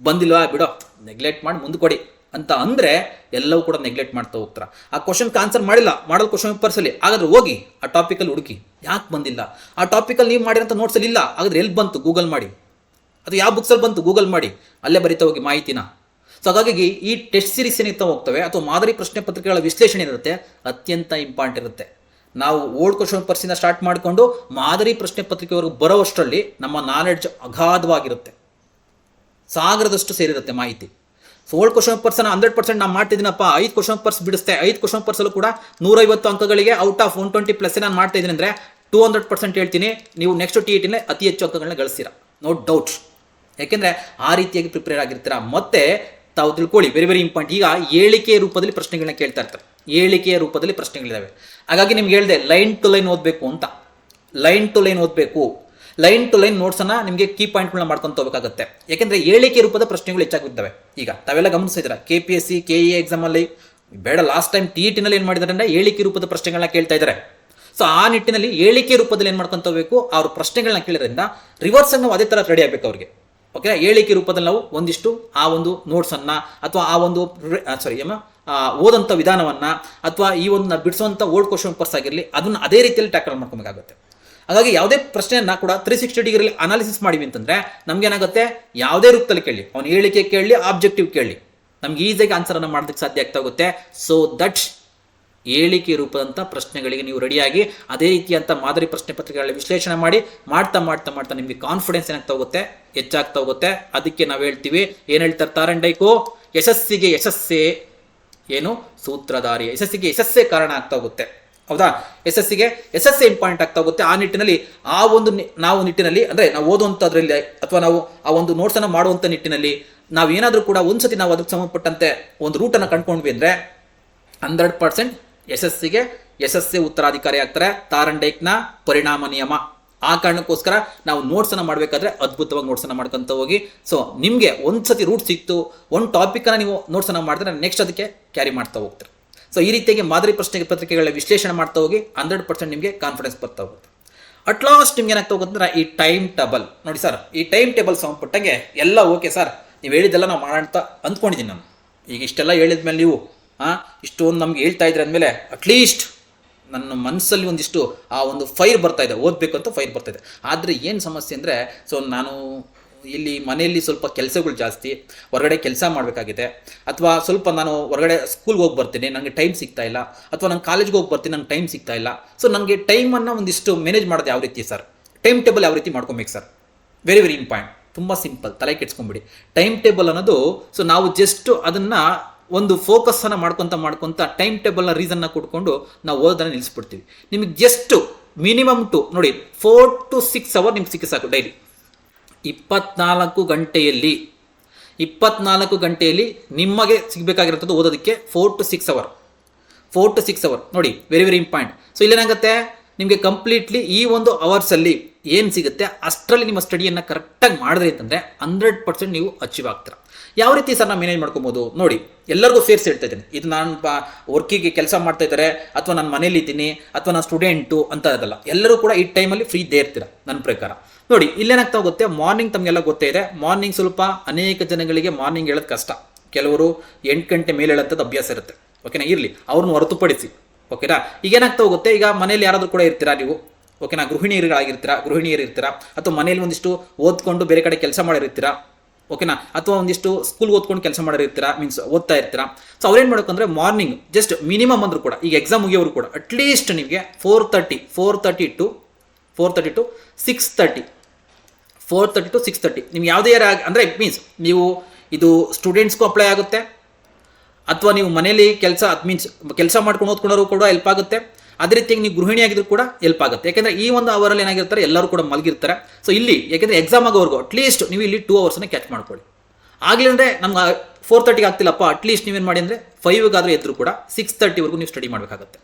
ಬಂದಿಲ್ವಾ ಬಿಡೋ ನೆಗ್ಲೆಕ್ಟ್ ಮಾಡಿ ಮುಂದೆ ಕೊಡಿ ಅಂತ ಅಂದರೆ ಎಲ್ಲವೂ ಕೂಡ ನೆಗ್ಲೆಕ್ಟ್ ಮಾಡ್ತಾ ಹೋಗ್ತಾರೆ. ಆ ಕ್ವಶನ್ಗೆ ಆನ್ಸರ್ ಮಾಡಲ್ ಕ್ವಶನ್ ಪೇಪರ್ಸಲ್ಲಿ, ಹಾಗಾದ್ರೆ ಹೋಗಿ ಆ ಟಾಪಿಕಲ್ಲಿ ಹುಡುಕಿ ಯಾಕೆ ಬಂದಿಲ್ಲ. ಆ ಟಾಪಿಕಲ್ಲಿ ನೀವು ಮಾಡಿರೋಂಥ ನೋಟ್ಸಲ್ಲಿ ಇಲ್ಲ, ಹಾಗಾದ್ರೆ ಎಲ್ಲಿ ಬಂತು ಗೂಗಲ್ ಮಾಡಿ, ಅದು ಯಾವ ಬುಕ್ಸಲ್ಲಿ ಬಂತು ಗೂಗಲ್ ಮಾಡಿ, ಅಲ್ಲೇ ಬರಿತಾ ಹೋಗಿ ಮಾಹಿತಿನ. ಸೊ ಹಾಗಾಗಿ ಈ ಟೆಸ್ಟ್ ಸೀರೀಸ್ ಏನಿರ್ತಾ ಹೋಗ್ತವೆ ಅಥವಾ ಮಾದರಿ ಪ್ರಶ್ನೆ ಪತ್ರಿಕೆಗಳ ವಿಶ್ಲೇಷಣೆ ಇರುತ್ತೆ ಅತ್ಯಂತ ಇಂಪಾರ್ಟೆಂಟ್ ಇರುತ್ತೆ. ನಾವು ಓಲ್ಡ್ ಕ್ವಶನ್ ಪೇಪರ್ಸಿಂದ ಸ್ಟಾರ್ಟ್ ಮಾಡಿಕೊಂಡು ಮಾದರಿ ಪ್ರಶ್ನೆ ಪತ್ರಿಕೆವರೆಗೂ ಬರೋವಷ್ಟರಲ್ಲಿ ನಮ್ಮ ನಾಲೆಡ್ಜ್ ಅಗಾಧವಾಗಿರುತ್ತೆ, ಸಾಗರದಷ್ಟು ಸೇರಿರುತ್ತೆ ಮಾಹಿತಿ. ಸೊ ಓಲ್ಡ್ ಕ್ವಶನ್ ಪೇಪರ್ಸನ್ನು 100% ನಾನು ಮಾಡ್ತಿದ್ದೀನಪ್ಪ, 5 ಕ್ವಶನ್ ಪೇಪರ್ಸ್ ಬಿಡಿಸ್ತೆ, 5 ಕ್ವಶನ್ ಪೇಪರ್ಸಲ್ಲೂ ಕೂಡ 150 ಅಂಕಗಳಿಗೆ ಔಟ್ ಆಫ್ 120+ ನಾನು ಮಾಡ್ತಾ ಇದ್ದೀನಿ ಅಂದರೆ 200% ಹೇಳ್ತೀನಿ ನೀವು ನೆಕ್ಸ್ಟ್ ಟಿ ಅತಿ ಹೆಚ್ಚು ಅಂಕಗಳನ್ನ ಗಳಿಸ್ತೀರಾ, ನೋ ಡೌಟ್. ಯಾಕೆಂದರೆ ಆ ರೀತಿಯಾಗಿ ಪ್ರಿಪೇರ್ ಆಗಿರ್ತೀರಾ. ಮತ್ತೆ ತಾವು ತಿಳ್ಕೊಳ್ಳಿ, ವೆರಿ ವೆರಿ ಇಂಪಾರ್ಟೆಂಟ್, ಈಗ ಹೇಳಿಕೆಯ ರೂಪದಲ್ಲಿ ಪ್ರಶ್ನೆಗಳನ್ನ ಕೇಳ್ತಾ ಇರ್ತಾರೆ, ಹೇಳಿಕೆಯ ರೂಪದಲ್ಲಿ ಪ್ರಶ್ನೆಗಳಿದ್ದಾವೆ. ಹಾಗಾಗಿ ನಿಮ್ಗೆ ಹೇಳಿದೆ ಲೈನ್ ಟು ಲೈನ್ ಓದಬೇಕು ಅಂತ, ಲೈನ್ ಟು ಲೈನ್ ಓದಬೇಕು. ಲೈನ್ ಟು ಲೈನ್ ನೋಟ್ಸನ್ನು ನಿಮಗೆ ಕೀ ಪಾಯಿಂಟ್ಗಳನ್ನ ಮಾಡ್ಕೊಂಡು ಹೋಗಬೇಕಾಗುತ್ತೆ. ಯಾಕೆಂದರೆ ಹೇಳಿಕೆ ರೂಪದ ಪ್ರಶ್ನೆಗಳು ಹೆಚ್ಚಾಗಿರ್ತವೆ. ಈಗ ತಾವೆಲ್ಲ ಗಮನಿಸಿದ್ರೆ KPSC KE ಎಕ್ಸಾಮಲ್ಲಿ ಬೇಡ, ಲಾಸ್ಟ್ ಟೈಮ್ TET ಏನು ಮಾಡಿದ್ದಾರೆ ಅಂದರೆ ಹೇಳಿಕೆ ರೂಪದ ಪ್ರಶ್ನೆಗಳನ್ನ ಕೇಳ್ತಾ ಇದ್ದಾರೆ. ಸೊ ಆ ನಿಟ್ಟಿನಲ್ಲಿ ಹೇಳಿಕೆ ರೂಪದಲ್ಲಿ ಏನು ಮಾಡ್ಕೊಂತ ಹೋಗಬೇಕು, ಅವ್ರ ಪ್ರಶ್ನೆಗಳನ್ನ ಕೇಳೋದ್ರಿಂದ ರಿವರ್ಸ್ ನಾವು ಅದೇ ಥರ ರೆಡಿ ಆಗಬೇಕು ಅವ್ರಿಗೆ. ಓಕೆ, ಹೇಳಿಕೆ ರೂಪದಲ್ಲಿ ನಾವು ಒಂದಿಷ್ಟು ಆ ಒಂದು ನೋಟ್ಸನ್ನು ಅಥವಾ ಆ ಒಂದು ಓದಂಥ ವಿಧಾನವನ್ನು ಅಥವಾ ಈ ಒಂದು ಬಿಡಿಸುವಂಥ ಓಲ್ಡ್ ಕ್ವಶನ್ ಪೇಪರ್ಸ್ ಆಗಿರಲಿ ಅದನ್ನು ಅದೇ ರೀತಿಯಲ್ಲಿ ಟ್ಯಾಕಲ್ ಮಾಡ್ಕೊಬೇಕಾಗುತ್ತೆ. ಹಾಗಾಗಿ ಯಾವುದೇ ಪ್ರಶ್ನೆಯನ್ನು ಕೂಡ 360 ಡಿಗ್ರಿಯಲ್ಲಿ ಅನಾಲಿಸಿಸ್ ಮಾಡಿವಿ ಅಂತಂದರೆ ನಮಗೇನಾಗುತ್ತೆ, ಯಾವುದೇ ರೂಪದಲ್ಲಿ ಕೇಳಿ, ಅವನು ಹೇಳಿಕೆ ಕೇಳಲಿ ಆಬ್ಜೆಕ್ಟಿವ್ ಕೇಳಲಿ, ನಮ್ಗೆ ಈಸಿಯಾಗಿ ಆನ್ಸರನ್ನು ಮಾಡೋದಕ್ಕೆ ಸಾಧ್ಯ ಆಗ್ತಾ ಹೋಗುತ್ತೆ. ಸೊ ದಟ್ ಹೇಳಿಕೆ ರೂಪದಂಥ ಪ್ರಶ್ನೆಗಳಿಗೆ ನೀವು ರೆಡಿಯಾಗಿ ಅದೇ ರೀತಿಯಂಥ ಮಾದರಿ ಪ್ರಶ್ನೆ ಪತ್ರಿಕೆಗಳ ವಿಶ್ಲೇಷಣೆ ಮಾಡ್ತಾ ನಿಮಗೆ ಕಾನ್ಫಿಡೆನ್ಸ್ ಏನಾಗ್ತಾ ಹೋಗುತ್ತೆ, ಹೆಚ್ಚಾಗ್ತಾ ಹೋಗುತ್ತೆ. ಅದಕ್ಕೆ ನಾವು ಹೇಳ್ತೀವಿ, ಏನು ಹೇಳ್ತಾರೆ ತಾರಂಡೈಕೋ, ಯಶಸ್ಸಿಗೆ ಯಶಸ್ಸೇ ಏನು ಸೂತ್ರಧಾರಿ, ಯಶಸ್ಸಿಗೆ ಯಶಸ್ಸೇ ಕಾರಣ ಆಗ್ತಾ ಹೋಗುತ್ತೆ. ಹೌದಾ, ಯಶಸ್ಸಿಗೆ ಯಶಸ್ಸೇ ಇಂಪಾರ್ಟೆಂಟ್ ಆಗ್ತಾ ಹೋಗುತ್ತೆ. ಆ ನಿಟ್ಟಿನಲ್ಲಿ ನಾವು ಅಂದರೆ ನಾವು ಓದುವಂಥದ್ರಲ್ಲಿ ಅಥವಾ ನಾವು ಆ ಒಂದು ನೋಟ್ಸನ್ನು ಮಾಡುವಂಥ ನಿಟ್ಟಿನಲ್ಲಿ ನಾವೇನಾದರೂ ಕೂಡ ಒಂದ್ಸತಿ ನಾವು ಅದಕ್ಕೆ ಸಂಬಂಧಪಟ್ಟಂತೆ ಒಂದು ರೂಟನ್ನು ಕಂಡುಕೊಂಡ್ವಿ ಅಂದರೆ 100% ಯಶಸ್ಸಿಗೆ ಯಶಸ್ಸೇ ಉತ್ತರಾಧಿಕಾರಿ ಆಗ್ತಾರೆ. ತಾರಂಡೈಕ್ನ ಪರಿಣಾಮ ನಿಯಮ. ಆ ಕಾರಣಕ್ಕೋಸ್ಕರ ನಾವು ನೋಟ್ಸನ್ನು ಮಾಡಬೇಕಾದ್ರೆ ಅದ್ಭುತವಾಗಿ ನೋಟ್ಸನ್ನು ಮಾಡ್ಕೊತ ಹೋಗಿ. ಸೊ ನಿಮಗೆ ಒಂದ್ಸತಿ ರೂಟ್ ಸಿಕ್ತು, ಒಂದು ಟಾಪಿಕನ್ನು ನೀವು ನೋಟ್ಸನ್ನು ಮಾಡಿದ್ರೆ ನೆಕ್ಸ್ಟ್ ಅದಕ್ಕೆ ಕ್ಯಾರಿ ಮಾಡ್ತಾ ಹೋಗ್ತಾರೆ. ಸೊ ಈ ರೀತಿಯಾಗಿ ಮಾದರಿ ಪ್ರಶ್ನೆ ಪತ್ರಿಕೆಗಳ ವಿಶ್ಲೇಷಣೆ ಮಾಡ್ತಾ ಹೋಗಿ 100% ನಿಮಗೆ ಕಾನ್ಫಿಡೆನ್ಸ್ ಬರ್ತಾ ಹೋಗುತ್ತೆ. ಅಟ್ ಲಾಸ್ಟ್ ನಿಮ್ಗೆ ಏನಾಗ್ತಾ ಹೋಗುತ್ತೆ ಅಂದರೆ ಈ ಟೈಮ್ ಟೇಬಲ್ ನೋಡಿ ಸರ್, ಈ ಟೈಮ್ ಟೇಬಲ್ ಸಂಬಂಧಪಟ್ಟಂಗೆ ಎಲ್ಲ ಓಕೆ ಸರ್, ನೀವು ಹೇಳಿದ್ದೆಲ್ಲ ನಾವು ಮಾಡೋಣ ಅಂತ ಅಂದ್ಕೊಂಡಿದ್ದೀನಿ ನಾನು. ಈಗ ಇಷ್ಟೆಲ್ಲ ಹೇಳಿದ್ಮೇಲೆ ನೀವು ಇಷ್ಟೊಂದು ನಮ್ಗೆ ಹೇಳ್ತಾ ಇದ್ರೆ ಅಂದಮೇಲೆ ಅಟ್ಲೀಸ್ಟ್ ನನ್ನ ಮನಸ್ಸಲ್ಲಿ ಒಂದಿಷ್ಟು ಆ ಒಂದು ಫೈರ್ ಬರ್ತಾ ಇದೆ, ಓದಬೇಕು ಅಂತ ಫೈರ್ ಬರ್ತಾ ಇದೆ. ಆದರೆ ಏನು ಸಮಸ್ಯೆ ಅಂದರೆ, ಸೊ ನಾನು ಇಲ್ಲಿ ಮನೆಯಲ್ಲಿ ಸ್ವಲ್ಪ ಕೆಲಸಗಳು ಜಾಸ್ತಿ, ಹೊರಗಡೆ ಕೆಲಸ ಮಾಡಬೇಕಾಗಿದೆ, ಅಥವಾ ಸ್ವಲ್ಪ ನಾನು ಹೊರಗಡೆ ಸ್ಕೂಲ್ಗೆ ಹೋಗಿ ಬರ್ತೀನಿ, ನನಗೆ ಟೈಮ್ ಸಿಗ್ತಾ ಇಲ್ಲ, ಅಥವಾ ನಾನು ಕಾಲೇಜ್ಗೆ ಹೋಗಿ ಬರ್ತೀನಿ, ನನಗೆ ಟೈಮ್ ಸಿಗ್ತಾ ಇಲ್ಲ. ಸೊ ನನಗೆ ಟೈಮನ್ನು ಒಂದಿಷ್ಟು ಮ್ಯಾನೇಜ್ ಮಾಡೋದು ಯಾವ ರೀತಿ ಸರ್, ಟೈಮ್ ಟೇಬಲ್ ಯಾವ ರೀತಿ ಮಾಡ್ಕೊಬೇಕು ಸರ್? ವೆರಿ ವೆರಿ ಇಂಪಾರ್ಟೆಂಟ್, ತುಂಬ ಸಿಂಪಲ್, ತಲೆ ಕೆಡ್ಸ್ಕೊಂಬಿಡಿ. ಟೈಮ್ ಟೇಬಲ್ ಅನ್ನೋದು, ಸೊ ನಾವು ಜಸ್ಟ್ ಅದನ್ನು ಒಂದು ಫೋಕಸ್ಸನ್ನು ಮಾಡ್ಕೊತ ಟೈಮ್ ಟೇಬಲ್ನ ರೀಸನ್ನ ಕೊಟ್ಕೊಂಡು ನಾವು ಓದೋದನ್ನು ನಿಲ್ಲಿಸ್ಬಿಡ್ತೀವಿ. ನಿಮಗೆ ಜಸ್ಟ್ ಮಿನಿಮಮ್ ನೋಡಿ 4 to 6 hours ನಿಮ್ಗೆ ಸಿಕ್ಕಿ ಸಾಕು ಡೈಲಿ. 24 ಗಂಟೆಯಲ್ಲಿ ನಿಮಗೆ ಸಿಗಬೇಕಾಗಿರೋಂಥದ್ದು ಓದೋದಕ್ಕೆ 4 to 6 hours ನೋಡಿ, ವೆರಿ ವೆರಿ ಇಂಪಾರ್ಟೆಂಟ್. ಸೊ ಇಲ್ಲೇನಾಗುತ್ತೆ, ನಿಮಗೆ ಕಂಪ್ಲೀಟ್ಲಿ ಈ ಒಂದು ಅವರ್ಸಲ್ಲಿ ಏನು ಸಿಗುತ್ತೆ ಅಷ್ಟರಲ್ಲಿ ನಿಮ್ಮ ಸ್ಟಡಿಯನ್ನು ಕರೆಕ್ಟಾಗಿ ಮಾಡಿದ್ರಿ ಅಂತಂದರೆ 100% ನೀವು ಅಚೀವ್ ಆಗ್ತೀರಾ. ಯಾವ ರೀತಿ ಸರ್ ನಾವು ಮ್ಯಾನೇಜ್ ಮಾಡ್ಕೊಬೋದು ನೋಡಿ, ಎಲ್ಲರಿಗೂ ಸೇರಿಸಿ ಹೇಳ್ತಾ ಇದ್ದೀನಿ. ಇದು ನಾನು ವರ್ಕಿಗೆ ಕೆಲಸ ಮಾಡ್ತಾ ಇದ್ದಾರೆ, ಅಥವಾ ನಾನು ಮನೇಲಿ ಇದ್ದೀನಿ, ಅಥವಾ ನಾನು ಸ್ಟೂಡೆಂಟು ಅಂತ ಅದಲ್ಲ, ಎಲ್ಲರೂ ಕೂಡ ಈ ಟೈಮಲ್ಲಿ ಫ್ರೀ ಇದ್ದೇ ಇರ್ತೀರ ನನ್ನ ಪ್ರಕಾರ. ನೋಡಿ ಇಲ್ಲೇನಾಗ್ತಾ ಹೋಗುತ್ತೆ, ಮಾರ್ನಿಂಗ್ ತಮಗೆಲ್ಲ ಗೊತ್ತೇ ಇದೆ, ಮಾರ್ನಿಂಗ್ ಸ್ವಲ್ಪ ಅನೇಕ ಜನಗಳಿಗೆ ಮಾರ್ನಿಂಗ್ ಹೇಳೋದು ಕಷ್ಟ. ಕೆಲವರು 8 ಗಂಟೆ ಮೇಲೆ ಹೇಳೋಂಥದ್ದು ಅಭ್ಯಾಸ ಇರುತ್ತೆ, ಓಕೆನಾ, ಇರಲಿ, ಅವ್ರನ್ನ ಹೊರತುಪಡಿಸಿ, ಓಕೆನಾ. ಈಗೇನಾಗ್ತಾ ಹೋಗುತ್ತೆ, ಈಗ ಮನೇಲಿ ಯಾರಾದರೂ ಕೂಡ ಇರ್ತೀರಾ ನೀವು, ಓಕೆನಾ, ಗೃಹಿಣಿಯರಿರ್ತೀರಾ, ಅಥವಾ ಮನೇಲಿ ಒಂದಿಷ್ಟು ಓದ್ಕೊಂಡು ಬೇರೆ ಕಡೆ ಕೆಲಸ ಮಾಡಿರ್ತೀರಾ, ಓಕೆನಾ, ಅಥವಾ ಒಂದಿಷ್ಟು ಸ್ಕೂಲ್ ಓದ್ಕೊಂಡು ಕೆಲಸ ಮಾಡಿರ್ತೀರಾ, ಮೀನ್ಸ್ ಓದ್ತಾ ಇರ್ತೀರಾ. ಸೊ ಅವ್ರೇನು ಮಾಡಬೇಕಂದ್ರೆ ಮಾರ್ನಿಂಗ್ ಜಸ್ಟ್ ಮಿನಿಮಮ್ ಅಂದರೂ ಕೂಡ, ಈಗ ಎಕ್ಸಾಮ್ ಮುಗಿಯೋರು ಕೂಡ ಅಟ್ಲೀಸ್ಟ್ ನಿಮಗೆ 4:30 to 6:30 ನಿಮ್ಗೆ ಯಾವುದೇ ಅಂದರೆ ಮೀನ್ಸ್ ನೀವು ಇದು ಸ್ಟೂಡೆಂಟ್ಸ್ಗೂ ಅಪ್ಲೈ ಆಗುತ್ತೆ, ಅಥವಾ ನೀವು ಮನೇಲಿ ಕೆಲಸ ಮಾಡ್ಕೊಂಡು ಓದ್ಕೊಂಡವರು ಕೂಡ ಹೆಲ್ಪ್ ಆಗುತ್ತೆ. ಅದೇ ರೀತಿಯಾಗಿ ನೀವು ಗೃಹಿಣಿ ಆಗಿದ್ರು ಕೂಡ ಹೆಲ್ಪ್ ಆಗುತ್ತೆ. ಯಾಕೆಂದ್ರೆ ಈ ಒಂದು ಅವರಲ್ಲಿ ಏನಾಗಿರ್ತಾರೆ, ಎಲ್ಲರೂ ಕೂಡ ಮಲಗಿರ್ತಾರೆ. ಸೊ ಇಲ್ಲಿ ಯಾಕೆಂದ್ರೆ ಎಕ್ಸಾಮ್ ಆಗೋವರೆಗೂ ಅಟ್ಲೀಸ್ಟ್ ನೀವು ಇಲ್ಲಿ 2 ಅವರ್ಸ್ನ ಕ್ಯಾಚ್ ಮಾಡ್ಕೊಳ್ಳಿ. ಆಗಲಿ ಅಂದರೆ ನಮ್ಗೆ 4:30 ಆಗ್ತಿಲ್ಲಪ್ಪ, ಅಟ್ಲೀಸ್ಟ್ ನೀವೇನು ಮಾಡಿ ಅಂದರೆ 5ಗಾದರೂ ಎದ್ರು ಕೂಡ 6:30ವರೆಗೂ ನೀವು ಸ್ಟಡಿ ಮಾಡಬೇಕಾಗುತ್ತೆ.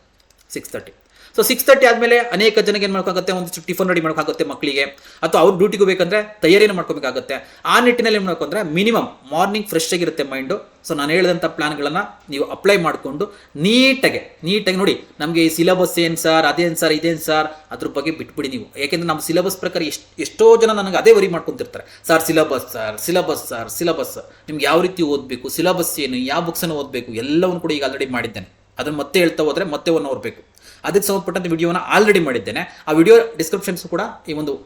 6:30. ಸೊ 6:30 ಆದಮೇಲೆ ಅನೇಕ ಜನಕ್ಕೆ ಏನು ಮಾಡೋಕ್ಕಾಗುತ್ತೆ, ಒಂದಿಷ್ಟು ಟಿಫನ್ ರೆಡಿ ಮಾಡೋಕ್ಕಾಗುತ್ತೆ ಮಕ್ಕಳಿಗೆ, ಅಥವಾ ಅವ್ರು ಡ್ಯೂಟಿಗೆ ಹೋಗ್ಬೇಕಂದ್ರೆ ತಯಾರಿನ ಮಾಡ್ಕೋಬೇಕಾಗುತ್ತೆ. ಆ ನಿಟ್ಟಿನಲ್ಲಿ ಏನು ಮಾಡ್ಕೊಂಡ್ರೆ ಮಿನಿಮಮ್ ಮಾರ್ನಿಂಗ್ ಫ್ರೆಶ್ ಆಗಿರುತ್ತೆ ಮೈಂಡು. ಸೊ ನಾನು ಹೇಳಿದಂಥ ಪ್ಲಾನ್ಗಳನ್ನು ನೀವು ಅಪ್ಲೈ ಮಾಡಿಕೊಂಡು ನೀಟಾಗಿ ನೋಡಿ, ನಮಗೆ ಈ ಸಿಲೆಬಸ್ ಏನು ಸರ್, ಅದೇನು ಸರ್, ಇದೇನು ಸರ್, ಅದ್ರ ಬಗ್ಗೆ ಬಿಟ್ಬಿಡಿ ನೀವು. ಯಾಕೆಂದರೆ ನಮ್ಮ ಸಿಲೆಬಸ್ ಪ್ರಕಾರ ಎಷ್ಟೋ ಜನ ನನಗೆ ಅದೇ ವರಿ ಮಾಡ್ಕೊತಿರ್ತಾರೆ, ಸರ್ ಸಿಲೆಬಸ್ ನಿಮ್ಗೆ ಯಾವ ರೀತಿ ಓದಬೇಕು, ಸಿಲೆಬಸ್ ಏನು, ಯಾವ ಬುಕ್ಸನ್ನು ಓದಬೇಕು ಎಲ್ಲವನ್ನು ಕೂಡ ಈಗ ಆಲ್ರೆಡಿ ಮಾಡಿದ್ದೇನೆ. ಅದನ್ನು ಮತ್ತೆ ಹೇಳ್ತಾ ಹೋದರೆ ಮತ್ತೆ 1 ಅವರ್ ಬೇಕು. ಅದಕ್ಕೆ ಸಂಬಂಧಪಟ್ಟಂತೆ ವಿಡಿಯೋನ ಆಲ್ರೆಡಿ ಮಾಡಿದ್ದೇನೆ. ಆ ವಿಡಿಯೋ ಡಿಸ್ಕ್ರಿಪ್ಷನ್ಸ್ ಕೂಡ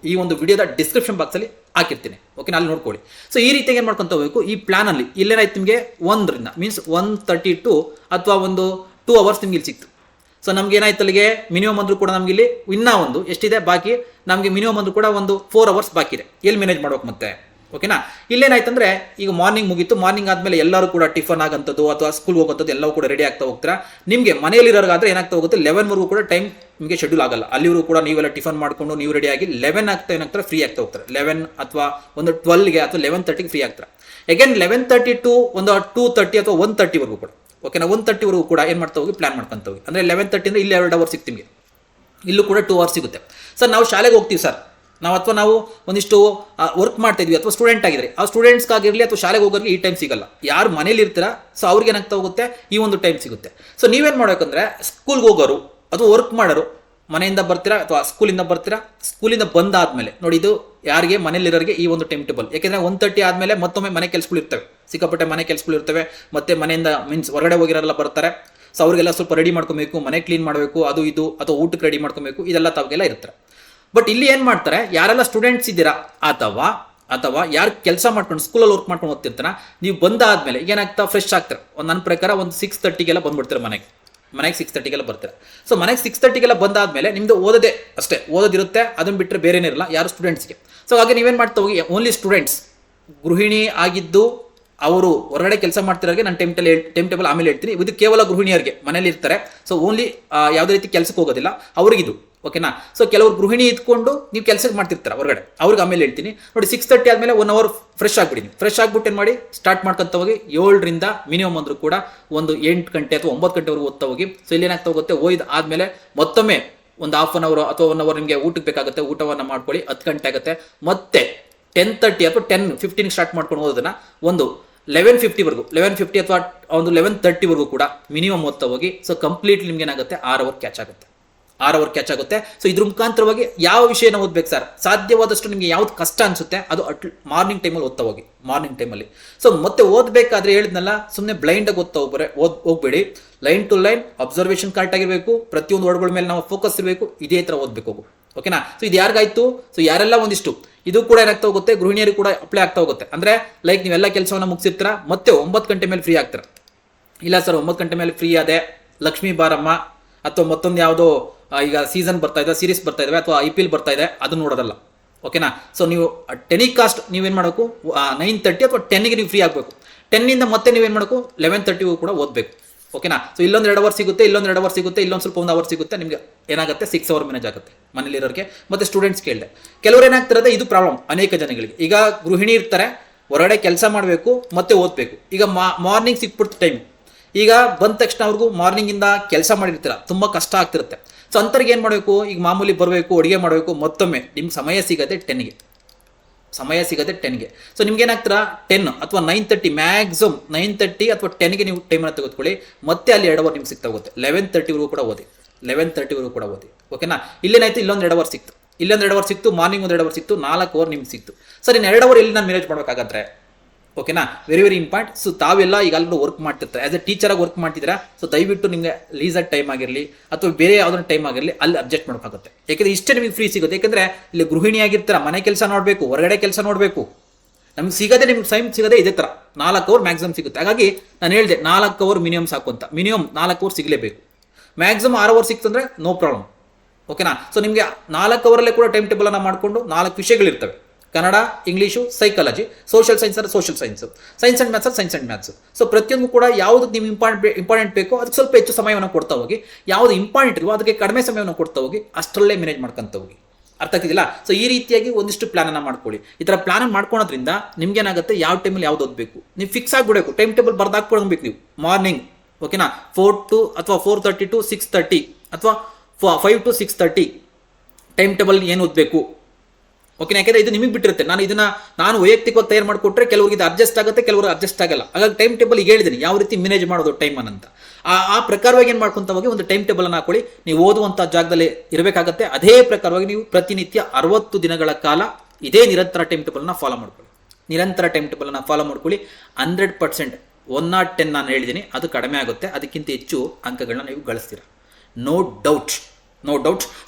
ಈ ಒಂದು ವಿಡಿಯೋದ ಡಿಸ್ಕ್ರಿಪ್ಷನ್ ಬಾಕ್ಸಲ್ಲಿ ಹಾಕಿರ್ತೀನಿ. ಓಕೆ, ಅಲ್ಲಿ ನೋಡ್ಕೊಳ್ಳಿ. ಸೊ ಈ ರೀತಿಯಾಗಿ ಏನು ಮಾಡ್ಕೊತ ಹೋಗಬೇಕು, ಈ ಪ್ಲಾನಲ್ಲಿ ಇಲ್ಲೇನಾಯ್ತು ನಿಮಗೆ 1ರಿಂದ ಮೀನ್ಸ್ 1:32 ಅಥವಾ ಒಂದು 2 ಅವರ್ಸ್ ನಿಮ್ಗೆ ಇಲ್ಲಿ ಸಿಕ್ತು. ಸೊ ನಮ್ಗೆ ಏನಾಯ್ತು, ಅಲ್ಲಿಗೆ ಮಿನಿಮಮ್ ಅಂದ್ರೂ ಕೂಡ ನಮ್ಗೆ ಇಲ್ಲಿ ಇನ್ನೂ ಒಂದು ಎಷ್ಟಿದೆ ಬಾಕಿ, ನಮಗೆ ಮಿನಿಮಮ್ ಅಂದ್ರೂ ಕೂಡ ಒಂದು 4 ಅವರ್ಸ್ ಬಾಕಿ ಇದೆ. ಎಲ್ಲಿ ಮ್ಯಾನೇಜ್ ಮಾಡ್ಬೇಕು ಮತ್ತೆ? ಓಕೆನಾ. ಇಲ್ಲೇನಾಯ್ತಂದ್ರೆ ಈಗ ಮಾರ್ನಿಂಗ್ ಮುಗೀತು. ಮಾರ್ನಿಂಗ್ ಆದಮೇಲೆ ಎಲ್ಲರೂ ಕೂಡ ಟಿಫನ್ ಆಗಂಥದ್ದು ಅಥವಾ ಸ್ಕೂಲ್ಗೆ ಹೋಗೋಂಥದ್ದು ಎಲ್ಲವೂ ಕೂಡ ರೆಡಿ ಆಗ್ತಾ ಹೋಗ್ತೀರಾ. ನಿಮಗೆ ಮನೆಯಲ್ಲಿರೋರಾದ್ರೆ ಏನಾಗ್ತಾ ಹೋಗುತ್ತೆ, 11ವರೆಗೂ ಕೂಡ ಟೈಮ್ ನಿಮಗೆ ಶೆಡ್ಯೂಲ್ ಆಗಲ್ಲ. ಅಲ್ಲಿವರೆಗೂ ಕೂಡ ನೀವೆಲ್ಲ ಟಿಫನ್ ಮಾಡಿಕೊಂಡು ನೀವು ರೆಡಿಯಾಗಿ 11 ಏನಾಗ್ತಾರೆ ಫ್ರೀ ಆಗ್ತಾ ಹೋಗ್ತಾರೆ. 11 ಅಥವಾ ಒಂದು 12ಗೆ ಅಥವಾ 11:30ಗೆ ಫ್ರೀ ಆಗ್ತಾರೆ. ಅಗೇನ್ 11:30 ಟು ಒಂದು 2:30 ಅಥವಾ 1:30ವರೆಗೂ ಕೂಡ, ಓಕೆನಾ, 1:30ವರೆಗೂ ಕೂಡ ಏನು ಮಾಡ್ತಾ ಹೋಗಿ ಪ್ಲಾನ್ ಮಾಡ್ಕೊಂತ ಹೋಗಿ. ಅಂದರೆ 11:30 ಅಂದರೆ ಇಲ್ಲಿ 2 ಅವರ್ಸ್ ಸಿಗ್ತು ನಿಮಗೆ, ಇಲ್ಲೂ ಕೂಡ 2 ಅವರ್ಸ್ ಸಿಗುತ್ತೆ. ಸರ್ ನಾವು ಶಾಲೆಗೆ ಹೋಗ್ತೀವಿ ಸರ್, ನಾವು ಒಂದಿಷ್ಟು ವರ್ಕ್ ಮಾಡ್ತಾ ಇದ್ವಿ ಅಥವಾ ಸ್ಟೂಡೆಂಟ್ ಆಗಿದ್ರೆ, ಆ ಸ್ಟೂಡೆಂಟ್ಸ್ಗಾಗಿರಲಿ ಅಥವಾ ಶಾಲೆಗೆ ಹೋಗೋರಿಗೆ ಈ ಟೈಮ್ ಸಿಗಲ್ಲ. ಯಾರು ಮನೇಲಿ ಇರ್ತೀರಾ ಸೊ ಅವ್ರಿಗೆ ಏನಾಗ್ತಾ ಹೋಗುತ್ತೆ, ಈ ಒಂದು ಟೈಮ್ ಸಿಗುತ್ತೆ. ಸೊ ನೀವೇನು ಮಾಡಬೇಕಂದ್ರೆ ಸ್ಕೂಲ್ಗೆ ಹೋಗೋರು ಅಥವಾ ವರ್ಕ್ ಮಾಡೋರು ಮನೆಯಿಂದ ಬರ್ತೀರಾ ಅಥವಾ ಸ್ಕೂಲಿಂದ ಬರ್ತೀರಾ, ಸ್ಕೂಲಿಂದ ಬಂದಾದ್ಮೇಲೆ ನೋಡಿ, ಇದು ಯಾರಿಗೆ ಮನೇಲಿರೋರಿಗೆ ಈ ಒಂದು ಟೈಮ್ ಟೇಬಲ್. ಯಾಕೆಂದರೆ 1:30 ಆದಮೇಲೆ ಮತ್ತೊಮ್ಮೆ ಮನೆ ಕೆಲಸಗಳು ಇರ್ತವೆ, ಸಿಕ್ಕಾಪಟ್ಟೆ ಮನೆ ಕೆಲಸಗಳು ಇರ್ತವೆ. ಮತ್ತೆ ಮನೆಯಿಂದ ಮೀನ್ಸ್ ಹೊರಗಡೆ ಹೋಗಿರೋರೆಲ್ಲ ಬರ್ತಾರೆ. ಸೊ ಅವರಿಗೆಲ್ಲ ಸ್ವಲ್ಪ ರೆಡಿ ಮಾಡ್ಕೊಬೇಕು, ಮನೆ ಕ್ಲೀನ್ ಮಾಡಬೇಕು, ಅದು ಇದು ಅಥವಾ ಊಟಕ್ಕೆ ರೆಡಿ ಮಾಡ್ಕೊಬೇಕು, ಇದೆಲ್ಲ ತಾವಾಗೆಲ್ಲ ಇರ್ತಾರೆ. ಬಟ್ ಇಲ್ಲಿ ಏನು ಮಾಡ್ತಾರೆ, ಯಾರೆಲ್ಲ ಸ್ಟೂಡೆಂಟ್ಸ್ ಇದ್ದೀರಾ ಅಥವಾ ಯಾರು ಕೆಲಸ ಮಾಡ್ಕೊಂಡು ಸ್ಕೂಲಲ್ಲಿ ವರ್ಕ್ ಮಾಡ್ಕೊಂಡು ಓದ್ತಿರ್ತಾರ, ನೀವು ಬಂದಾದ್ಮೇಲೆ ಏನಾಗ್ತಾ ಫ್ರೆಶ್ ಆಗ್ತಾರೆ. ನನ್ನ ಪ್ರಕಾರ ಒಂದು 6:30ಗೆಲ್ಲ ಬಂದ್ಬಿಡ್ತಾರೆ ಮನೆಗೆ 6:30ಗೆಲ್ಲ ಬರ್ತಾರೆ. ಸೊ ಮನೆಗೆ 6:30ಗೆಲ್ಲ ಬಂದಾದ್ಮೇಲೆ ನಿಮ್ದು ಓದೋದೇ ಅಷ್ಟೇ, ಓದೋದಿರುತ್ತೆ. ಅದನ್ನು ಬಿಟ್ಟರೆ ಬೇರೆನೇ ಇರಲ್ಲ ಯಾರು ಸ್ಟೂಡೆಂಟ್ಸ್ಗೆ. ಸೊ ಹಾಗೆ ನೀವೇನು ಮಾಡ್ತಾ ಹೋಗಿ, ಓನ್ಲಿ ಸ್ಟೂಡೆಂಟ್ಸ್, ಗೃಹಿಣಿ ಆಗಿದ್ದು ಅವರು ಹೊರಗಡೆ ಕೆಲಸ ಮಾಡ್ತಿರೋರಿಗೆ ನಾನು ಟೈಮ್ ಟೇಬಲ್ ಆಮೇಲೆ ಹೇಳ್ತೀನಿ. ಇದು ಕೇವಲ ಗೃಹಿಣಿಯರಿಗೆ ಮನೇಲಿ ಇರ್ತಾರೆ. ಸೊ ಓನ್ಲಿ ಯಾವುದೇ ರೀತಿ ಕೆಲಸಕ್ಕೆ ಹೋಗೋದಿಲ್ಲ ಅವ್ರಿಗಿದು, ಓಕೆನಾ. ಸೊ ಕೆಲವರು ಗೃಹಿಣಿ ಇದ್ಕೊಂಡು ನೀವು ಕೆಲಸಕ್ಕೆ ಮಾಡ್ತಿರ್ತಾರೆ ಹೊರಗಡೆ, ಅವ್ರಿಗೆ ಆಮೇಲೆ ಹೇಳ್ತೀನಿ. ನೋಡಿ 6:30 ಆದಮೇಲೆ 1 ಅವರ್ ಫ್ರೆಶ್ ಆಗಿಬಿಡಿ. ಫ್ರೆಶ್ ಆಗಿಬಿಟ್ಟು ಏನು ಮಾಡಿ, ಸ್ಟಾರ್ಟ್ ಮಾಡ್ಕೊಂತ ಹೋಗಿ 7ರಿಂದ ಮಿನಿಮಮ್ ಅಂದರೂ ಕೂಡ ಒಂದು 8 ಗಂಟೆ ಅಥವಾ 9 ಗಂಟೆವರೆಗೂ ಓದ್ತಾ ಹೋಗಿ. ಸೊ ಇಲ್ಲಿ ಏನಾಗ್ತಾ ಹೋಗುತ್ತೆ, ಓದಿದ ಆದಮೇಲೆ ಮತ್ತೊಮ್ಮೆ ಒಂದು ½ ಅವರ್ ಅಥವಾ 1 ಅವರ್ ನಿಮಗೆ ಊಟಕ್ಕೆ ಬೇಕಾಗುತ್ತೆ, ಊಟವನ್ನು ಮಾಡ್ಕೊಳ್ಳಿ. 10 ಗಂಟೆ ಆಗುತ್ತೆ. ಮತ್ತೆ 10:30 ಅಥವಾ 10:15 ಸ್ಟಾರ್ಟ್ ಮಾಡ್ಕೊಂಡು ಓದೋದನ್ನ ಒಂದು 11:50ವರೆಗೂ 11:50 ಅಥವಾ ಒಂದು 11:30ವರೆಗೂ ಕೂಡ ಮಿನಿಮಮ್ ಓದ್ತಾ ಹೋಗಿ. ಸೊ ಕಂಪ್ಲೀಟ್ಲಿ ನಿಮ್ಗೆ ಏನಾಗುತ್ತೆ, 6 ಅವರ್ ಕ್ಯಾಚ್ ಆಗುತ್ತೆ. ಸೊ ಇದ್ರ ಮುಖಾಂತರವಾಗಿ ಯಾವ ವಿಷಯನ ಓದ್ಬೇಕು ಸರ್, ಸಾಧ್ಯವಾದಷ್ಟು ನಿಮಗೆ ಯಾವ್ದು ಕಷ್ಟ ಅನ್ಸುತ್ತೆ ಅದು ಮಾರ್ನಿಂಗ್ ಟೈಮಲ್ಲಿ ಓದ್ತಾ ಹೋಗಿ. ಮಾರ್ನಿಂಗ್ ಟೈಮಲ್ಲಿ ಸೊ ಮತ್ತೆ ಓದಬೇಕಾದ್ರೆ ಹೇಳಿದ್ನಲ್ಲ, ಸುಮ್ಮನೆ ಬ್ಲೈಂಡಾಗಿ ಹೋಗ್ಬೇಡಿ. Line to line observation correct ಆಗಿರಬೇಕು. ಪ್ರತಿಯೊಂದು ವರ್ಡ್ಗಳ ಮೇಲೆ ನಾವು ಫೋಕಸ್ ಇರಬೇಕು. ಇದೇ ಥರ ಓದಬೇಕು, ಓಕೆನಾ. ಸೊ ಇದು ಯಾರಿಗಾಯ್ತು, ಸೊ ಯಾರೆಲ್ಲ ಒಂದಿಷ್ಟು ಇದು ಕೂಡ ಏನಾಗ್ತಾ ಹೋಗುತ್ತೆ, ಗೃಹಿಣಿಯರಿಗೆ ಕೂಡ ಅಪ್ಲೈ ಆಗ್ತಾ ಹೋಗುತ್ತೆ. ಅಂದರೆ ಲೈಕ್ ನೀವೆಲ್ಲ ಕೆಲಸವನ್ನು ಮುಗಿಸಿರ್ತೀರ, ಮತ್ತೆ 9 ಗಂಟೆ ಮೇಲೆ ಫ್ರೀ ಆಗ್ತೀರ. ಇಲ್ಲ ಸರ್ 9 ಗಂಟೆ ಮೇಲೆ ಫ್ರೀ ಅದೇ ಲಕ್ಷ್ಮೀ ಬಾರಮ್ಮ ಅಥವಾ ಮತ್ತೊಂದು ಯಾವುದೋ ಈಗ ಸೀಸನ್ ಬರ್ತಾ ಇದೆ, ಸೀರೀಸ್ ಬರ್ತಾ ಇದಾವೆ ಅಥವಾ IPL ಬರ್ತಾ ಇದೆ, ಅದು ನೋಡೋದಲ್ಲ, ಓಕೆನಾ. ಸೊ ನೀವು ಟೆನಿಕಾಸ್ಟ್ ನೀವೇನು ಮಾಡಬೇಕು, 9:30 ಅಥವಾ 10ಗೆ ನೀವು ಫ್ರೀ ಆಗಬೇಕು. 10ಇಂದ ಮತ್ತೆ ನೀವೇನು ಮಾಡಬೇಕು, 11:30 ಕೂಡ ಓದಬೇಕು, ಓಕೆನಾ. ಸೊ ಇಲ್ಲೊಂದು 2 ಅವರ್ ಸಿಗುತ್ತೆ, ಇಲ್ಲೊಂದು 2 ಅವರ್ ಸಿಗುತ್ತೆ, ಇಲ್ಲೊಂದು ಸ್ವಲ್ಪ 1 ಅವರ್ ಸಿಗುತ್ತೆ. ನಿಮಗೆ ಏನಾಗುತ್ತೆ, 6 ಅವರ್ ಮ್ಯಾನೇಜ್ ಆಗುತ್ತೆ ಮನೇಲಿರೋರಿಗೆ. ಮತ್ತೆ ಸ್ಟೂಡೆಂಟ್ಸ್ ಕೇಳಿದೆ, ಕೆಲವರು ಏನಾಗ್ತಿರೋದು, ಇದು ಪ್ರಾಬ್ಲಮ್ ಅನೇಕ ಜನಗಳಿಗೆ. ಈಗ ಗೃಹಿಣಿ ಇರ್ತಾರೆ, ಹೊರಗಡೆ ಕೆಲಸ ಮಾಡಬೇಕು ಮತ್ತೆ ಓದಬೇಕು. ಈಗ ಮಾರ್ನಿಂಗ್ ಸಿಕ್ಬಿಡ್ತು ಟೈಮ್. ಈಗ ಬಂದ ತಕ್ಷಣ ಅವ್ರಿಗೂ ಮಾರ್ನಿಂಗಿಂದ ಕೆಲಸ ಮಾಡಿರ್ತೀರ, ತುಂಬ ಕಷ್ಟ ಆಗ್ತಿರುತ್ತೆ. ಸೊ ಅಂಥವ್ರಿಗೆ ಏನು ಮಾಡಬೇಕು, ಈಗ ಮಾಮೂಲಿ ಬರಬೇಕು, ಅಡುಗೆ ಮಾಡಬೇಕು, ಮತ್ತೊಮ್ಮೆ ನಿಮ್ಗೆ ಸಮಯ ಸಿಗೋದೆ 10ಗೆ. ಸೊ ನಿಮ್ಗೆ ಏನಾಗ್ತೀರಾ, 10 ಅಥವಾ 9:30 ಮ್ಯಾಕ್ಸಿಮಮ್ 9:30 ಅಥವಾ 10ಗೆ ನೀವು ಟೈಮನ್ನು ತೆಗೆದುಕೊಳ್ಳಿ. ಮತ್ತೆ ಅಲ್ಲಿ 2 ಅವರ್ ನಿಮ್ಗೆ ಸಿಗ್ತಾ ಹೋಗುತ್ತೆ. 11:30ವರೆಗೂ ಕೂಡ ಓದಿ, ಓಕೆನಾ. ಇಲ್ಲೇನಾಯ್ತು, ಇಲ್ಲೊಂದು 2 ಅವರ್ ಸಿಕ್ತು, ಮಾರ್ನಿಂಗ್ ಒಂದು 2 ಅವರ್ ಸಿಕ್ತು, 4 ಅವರ್ ನಿಮ್ಗೆ ಸಿಕ್ತು. ಸರ್ ಇನ್ನು 2 ಅವರ್ ಎಲ್ಲಿ ನಾನು ಮ್ಯಾನೇಜ್ ಮಾಡಬೇಕಾಗತ್ತೆ, ಓಕೆನಾ. Very important. ಸೊ ತಾವೆಲ್ಲ ಈಗಾಗಲೂ ವರ್ಕ್ ಮಾಡ್ತಿರ್ತಾರೆ, ಆಸ್ ಎ ಟೀಚರಾಗಿ ವರ್ಕ್ ಮಾಡ್ತಿದ್ದೀರಾ. ಸೊ ದಯವಿಟ್ಟು ನಿಮಗೆ ಲೀಸರ್ ಟೈಮ್ ಆಗಿರಲಿ ಅಥವಾ ಬೇರೆ ಯಾವುದೋ ಟೈಮ್ ಆಗಿರಲಿ ಅಲ್ಲಿ ಅಡ್ಜಸ್ಟ್ ಮಾಡೋಕ್ಕಾಗುತ್ತೆ. ಯಾಕೆಂದರೆ ಇಷ್ಟೇ ನಿಮಗೆ ಫ್ರೀ ಸಿಗುತ್ತೆ. ಯಾಕೆಂದರೆ ಇಲ್ಲಿ ಗೃಹಿಣಿ ಆಗಿರ್ತೀರ, ಮನೆ ಕೆಲಸ ನೋಡಬೇಕು, ಹೊರಗಡೆ ಕೆಲಸ ನೋಡಬೇಕು. ನಮ್ಗೆ ಸಿಗೋದೇ, ನಿಮ್ಗೆ ಟೈಮ್ ಸಿಗೋದೇ ಇದೇ ಥರ 4 ಅವರ್ ಮ್ಯಾಕ್ಸಿಮಮ್ ಸಿಗುತ್ತೆ. ಹಾಗಾಗಿ ನಾನು ಹೇಳಿದೆ 4 ಅವರ್ ಮಿನಿಮಮ್ ಸಾಕು ಅಂತ. ಮಿನಿಮಮ್ 4 ಅವರ್ ಸಿಗಲೇಬೇಕು. ಮ್ಯಾಕ್ಸಿಮಮ್ 6 ಅವರ್ ಸಿಕ್ತಂದ್ರೆ ನೋ ಪ್ರಾಬ್ಲಮ್, ಓಕೆನಾ. ಸೊ ನಿಮಗೆ 4 ಅವರಲ್ಲೇ ಕೂಡ ಟೈಮ್ ಟೇಬಲನ್ನು ಮಾಡಿಕೊಂಡು 4 ವಿಷಯಗಳಿರ್ತವೆ. Kannada, English, psychology, social science ಅಂದರೆ social science, science and maths science and maths. So ಪ್ರತಿಯೊಂದು ಕೂಡ ಯಾವುದು ನೀವು ಇಂಪಾರ್ಟೆಂಟ್ ಬೇಕೋ ಅದಕ್ಕೆ ಸ್ವಲ್ಪ ಹೆಚ್ಚು ಸಮಯವನ್ನು ಕೊಡ್ತಾ ಹೋಗಿ, ಯಾವುದು ಇಂಪಾರ್ಟೆಂಟ್ ಇಲ್ವೋ ಅದಕ್ಕೆ ಕಡಿಮೆ ಸಮಯವನ್ನು ಕೊಡ್ತಾ ಹೋಗಿ, ಅಷ್ಟರಲ್ಲೇ ಮ್ಯಾನೇಜ್ ಮಾಡ್ಕೊಂತ ಹೋಗಿ. ಅರ್ಥ ಆಗ್ತಿದ್ದಿಲ್ಲ? ಸೊ ಈ ರೀತಿಯಾಗಿ ಒಂದಿಷ್ಟು ಪ್ಲಾನನ್ನು ಮಾಡ್ಕೊಳ್ಳಿ. ಈ ಥರ ಪ್ಲಾನ್ ಮಾಡ್ಕೊಳೋದ್ರಿಂದ ನಿಮ್ಗೇನಾಗುತ್ತೆ, ಯಾವ ಟೈಮಲ್ಲಿ ಯಾವ್ದು ಓದಬೇಕು ನೀವು ಫಿಕ್ಸ್ ಆಗಿಬಿಡಬೇಕು. ಟೈಮ್ ಟೇಬಲ್ ಬರ್ದಾಕ್ಬಿಡ್ಬೇಕು ನೀವು. ಮಾರ್ನಿಂಗ್ ಓಕೆನಾ 4 to ಅಥವಾ 4:30 to 6:30 ಅಥವಾ 5 to 6:30 ಟೈಮ್ ಟೇಬಲ್ ಏನು ಓದಬೇಕು ಓಕೆನಾ. ಯಾಕೆಂದರೆ ಇದು ನಿಮಗೆ ಬಿಟ್ಟಿರುತ್ತೆ. ನಾನು ವೈಯಕ್ತಿಕವಾಗಿ ತಯಾರು ಮಾಡಿಕೊಟ್ರೆ ಕೆಲವರಿಗೆ ಇದು ಅಡ್ಜಸ್ಟ್ ಆಗುತ್ತೆ, ಕೆಲವರು ಅಡ್ಜಸ್ಟ್ ಆಗಲ್ಲ. ಹಾಗಾಗಿ ಟೈಮ್ ಟೇಬಲ್ ಈಗ ಹೇಳಿದ್ದೀನಿ ಯಾವ ರೀತಿ ಮ್ಯಾನೇಜ್ ಮಾಡೋದು ಟೈಮನ್ನು ಅಂತ. ಆ ಪ್ರಕಾರವಾಗಿ ಏನು ಮಾಡ್ಕೊಂತ ಹೋಗಿ ಒಂದು ಟೈಮ್ ಟೇಬಲನ್ನು ಹಾಕೊಳ್ಳಿ. ನೀವು ಓದುವಂಥ ಜಾಗದಲ್ಲಿ ಇರಬೇಕಾಗತ್ತೆ. ಅದೇ ಪ್ರಕಾರವಾಗಿ ನೀವು ಪ್ರತಿನಿತ್ಯ 60 ದಿನಗಳ ಕಾಲ ಇದೇ ನಿರಂತರ ಟೈಮ್ ಟೇಬಲನ್ನು ಫಾಲೋ ಮಾಡ್ಕೊಳ್ಳಿ. 100% 110 ನಾನು ಹೇಳಿದ್ದೀನಿ, ಅದು ಕಡಿಮೆ ಆಗುತ್ತೆ. ಅದಕ್ಕಿಂತ ಹೆಚ್ಚು ಅಂಕಗಳನ್ನ ನೀವು ಗಳಿಸ್ತೀರ, ನೋ ಡೌಟ್.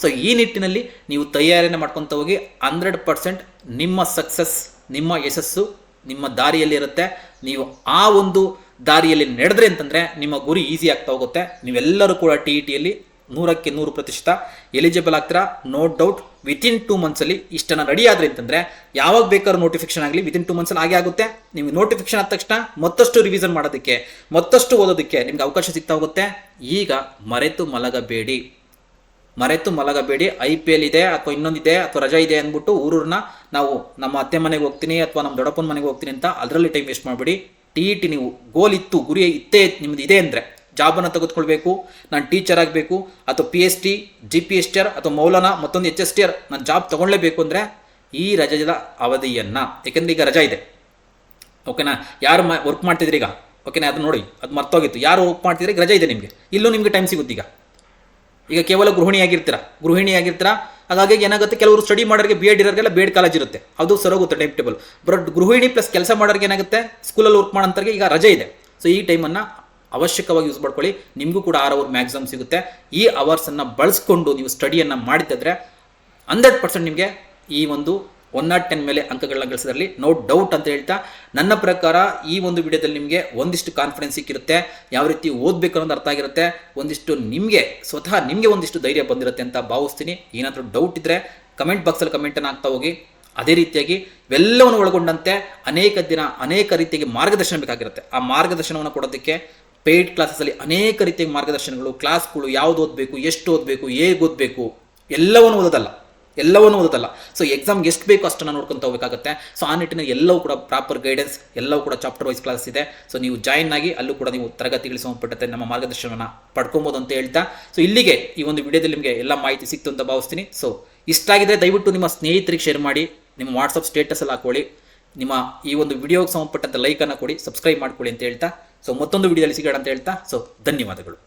ಸೊ ಈ ನಿಟ್ಟಿನಲ್ಲಿ ನೀವು ತಯಾರಿಯನ್ನು ಮಾಡ್ಕೊತ ಹೋಗಿ 100% ನಿಮ್ಮ ಸಕ್ಸಸ್, ನಿಮ್ಮ ಯಶಸ್ಸು ನಿಮ್ಮ ದಾರಿಯಲ್ಲಿ ಇರುತ್ತೆ. ನೀವು ಆ ಒಂದು ದಾರಿಯಲ್ಲಿ ನಡೆದ್ರೆ ಅಂತಂದರೆ ನಿಮ್ಮ ಗುರಿ ಈಸಿ ಆಗ್ತಾ ಹೋಗುತ್ತೆ. ನೀವೆಲ್ಲರೂ ಕೂಡ TETಯಲ್ಲಿ 100ಕ್ಕೆ 100% ಎಲಿಜಿಬಲ್ ಆಗ್ತೀರಾ, ನೋ ಡೌಟ್. ವಿತಿನ್ 2 ಮಂತ್ಸಲ್ಲಿ ಇಷ್ಟನ್ನು ರೆಡಿ ಆದರೆ ಅಂತಂದರೆ ಯಾವಾಗ ಬೇಕಾದ್ರೂ ನೋಟಿಫಿಕೇಶನ್ ಆಗಲಿ ವಿತಿನ್ 2 ಮಂತ್ಸಲ್ಲಿ ಆಗೇ ಆಗುತ್ತೆ. ನೀವು ನೋಟಿಫಿಕೇಶನ್ ಆದ ತಕ್ಷಣ ಮತ್ತಷ್ಟು ರಿವಿಷನ್ ಮಾಡೋದಕ್ಕೆ, ಮತ್ತಷ್ಟು ಓದೋದಕ್ಕೆ ನಿಮ್ಗೆ ಅವಕಾಶ ಸಿಗ್ತಾ ಹೋಗುತ್ತೆ. ಈಗ ಮರೆತು ಮಲಗಬೇಡಿ. IPL ಇದೆ ಅಥವಾ ಇನ್ನೊಂದಿದೆ ಅಥವಾ ರಜಾ ಇದೆ ಅಂದ್ಬಿಟ್ಟು ಊರನ್ನ ನಾವು ನಮ್ಮ ಅತ್ತೆ ಮನೆಗೆ ಹೋಗ್ತೀನಿ ಅಥವಾ ನಮ್ಮ ದೊಡ್ಡಪ್ಪನ ಮನೆಗೆ ಹೋಗ್ತೀನಿ ಅಂತ ಅದರಲ್ಲಿ ಟೈಮ್ ವೇಸ್ಟ್ ಮಾಡಬೇಡಿ. TET ನೀವು ಗೋಲ್ ಇತ್ತು, ಗುರಿ ನಿಮ್ಮದು ಇದೆ ಅಂದರೆ ಜಾಬನ್ನು ತೆಗೆದುಕೊಳ್ಬೇಕು, ನಾನು ಟೀಚರ್ ಆಗಬೇಕು ಅಥವಾ PhD, GPSTR ಅಥವಾ ಮೌಲಾನಾ ಮತ್ತೊಂದು HSTR ನಾನು ಜಾಬ್ ತೊಗೊಳ್ಳೇಬೇಕು ಅಂದರೆ ಈ ರಜದ ಅವಧಿಯನ್ನು, ಯಾಕೆಂದರೆ ಈಗ ರಜಾ ಇದೆ ಓಕೆನಾ. ಯಾರು ವರ್ಕ್ ಮಾಡ್ತಿದ್ರಿ ಈಗ ಓಕೆನಾ, ಅದು ನೋಡಿ, ಅದು ಮರ್ತೋಗಿತ್ತು. ಯಾರು ವರ್ಕ್ ಮಾಡ್ತಿದ್ರೆ ಈಗ ರಜಾ ಇದೆ ನಿಮಗೆ, ಇಲ್ಲೂ ನಿಮಗೆ ಟೈಮ್ ಸಿಗುತ್ತೆ. ಈಗ ಕೇವಲ ಗೃಹಿಣಿಯಾಗಿರ್ತೀರಾ. ಹಾಗಾಗಿ ಏನಾಗುತ್ತೆ, ಕೆಲವರು ಸ್ಟಡಿ ಮಾಡೋರಿಗೆ B.Ed ಇರೋರಿಗೆಲ್ಲ B.Ed ಕಾಲೇಜ್ ಇರುತ್ತೆ, ಅದು ಸರೋಗುತ್ತೆ ಟೈಮ್ ಟೇಬಲ್. ಬಟ್ ಗೃಹಿಣಿ ಪ್ಲಸ್ ಕೆಲಸ ಮಾಡೋರಿಗೆ ಏನಾಗುತ್ತೆ, ಸ್ಕೂಲಲ್ಲಿ ವರ್ಕ್ ಮಾಡೋಂಥವ್ರಿಗೆ ಈಗ ರಜೆ ಇದೆ. ಸೊ ಈ ಟೈಮನ್ನು ಅವಶ್ಯಕವಾಗಿ ಯೂಸ್ ಮಾಡ್ಕೊಳ್ಳಿ. ನಿಮಗೂ ಕೂಡ 6 ಅವರ್ ಮ್ಯಾಕ್ಸಿಮಮ್ ಸಿಗುತ್ತೆ. ಈ ಅವರ್ಸನ್ನು ಬಳಸ್ಕೊಂಡು ನೀವು ಸ್ಟಡಿಯನ್ನು ಮಾಡಿದ್ರೆ 100% ನಿಮಗೆ ಈ ಒಂದು 110 ಮೇಲೆ ಅಂಕಗಳನ್ನ ಗಳಿಸೋದ್ರಲ್ಲಿ ನೋ ಡೌಟ್ ಅಂತ ಹೇಳ್ತಾ, ನನ್ನ ಪ್ರಕಾರ ಈ ಒಂದು ವಿಡಿಯೋದಲ್ಲಿ ನಿಮಗೆ ಒಂದಿಷ್ಟು ಕಾನ್ಫಿಡೆನ್ಸ್ ಸಿಕ್ಕಿರುತ್ತೆ, ಯಾವ ರೀತಿ ಓದಬೇಕು ಅನ್ನೋದು ಅರ್ಥ ಆಗಿರುತ್ತೆ, ಒಂದಿಷ್ಟು ಸ್ವತಃ ನಿಮಗೆ ಒಂದಿಷ್ಟು ಧೈರ್ಯ ಬಂದಿರುತ್ತೆ ಅಂತ ಭಾವಿಸ್ತೀನಿ. ಏನಾದರೂ ಡೌಟ್ ಇದ್ದರೆ ಕಮೆಂಟ್ ಬಾಕ್ಸಲ್ಲಿ ಕಮೆಂಟನ್ನು ಹಾಕ್ತಾ ಹೋಗಿ. ಅದೇ ರೀತಿಯಾಗಿ ಇವೆಲ್ಲವನ್ನು ಒಳಗೊಂಡಂತೆ ಅನೇಕ ರೀತಿಯಾಗಿ ಮಾರ್ಗದರ್ಶನ ಬೇಕಾಗಿರುತ್ತೆ. ಆ ಮಾರ್ಗದರ್ಶನವನ್ನು ಕೊಡೋದಕ್ಕೆ ಪೇಯ್ಡ್ ಕ್ಲಾಸಸ್ಸಲ್ಲಿ ಅನೇಕ ರೀತಿಯ ಮಾರ್ಗದರ್ಶನಗಳು, ಕ್ಲಾಸ್ಗಳು, ಯಾವುದು ಓದಬೇಕು, ಎಷ್ಟು ಓದಬೇಕು, ಹೇಗೆ ಓದಬೇಕು, ಎಲ್ಲವನ್ನು ಓದೋದಲ್ಲ. ಸೊ ಎಕ್ಸಾಮ್ಗೆ ಎಷ್ಟು ಬೇಕು ಅಷ್ಟನ್ನು ನೋಡ್ಕೊತ ಹೋಗಬೇಕಾಗುತ್ತೆ. ಸೊ ಆ ನಿಟ್ಟಿನಲ್ಲಿ ಎಲ್ಲವೂ ಕೂಡ ಪ್ರಾಪರ್ ಗೈಡೆನ್ಸ್, ಎಲ್ಲವೂ ಕೂಡ ಚಾಪ್ಟರ್ ವೈಸ್ ಕ್ಲಾಸ್ ಇದೆ. ಸೊ ನೀವು ಜಾಯಿನ್ ಆಗಿ ಅಲ್ಲೂ ಕೂಡ ನೀವು ತರಗತಿಗಳಿಗೆ ಸಂಬಂಧಪಟ್ಟಂತೆ ನಮ್ಮ ಮಾರ್ಗದರ್ಶನವನ್ನು ಪಡ್ಕೊಬೋದು ಅಂತ ಹೇಳ್ತಾ, ಸೊ ಇಲ್ಲಿಗೆ ಈ ಒಂದು ವಿಡಿಯೋದಲ್ಲಿ ನಿಮಗೆ ಎಲ್ಲ ಮಾಹಿತಿ ಸಿಕ್ತು ಅಂತ ಭಾವಿಸ್ತೀನಿ. ಸೊ ಇಷ್ಟ ಆಗಿದ್ರೆ ದಯವಿಟ್ಟು ನಿಮ್ಮ ಸ್ನೇಹಿತರಿಗೆ ಶೇರ್ ಮಾಡಿ, ನಿಮ್ಮ ವಾಟ್ಸಪ್ ಸ್ಟೇಟಸಲ್ಲಿ ಹಾಕೊಳ್ಳಿ, ನಿಮ್ಮ ಈ ಒಂದು ವಿಡಿಯೋಗೆ ಸಂಬಂಧಪಟ್ಟಂತೆ ಲೈಕನ್ನು ಕೊಡಿ, ಸಬ್ಸ್ಕ್ರೈಬ್ ಮಾಡ್ಕೊಳ್ಳಿ ಅಂತ ಹೇಳ್ತಾ, ಸೊ ಮತ್ತೊಂದು ವಿಡಿಯೋದಲ್ಲಿ ಸಿಗೋಣ ಅಂತ ಹೇಳ್ತಾ, ಸೊ ಧನ್ಯವಾದಗಳು.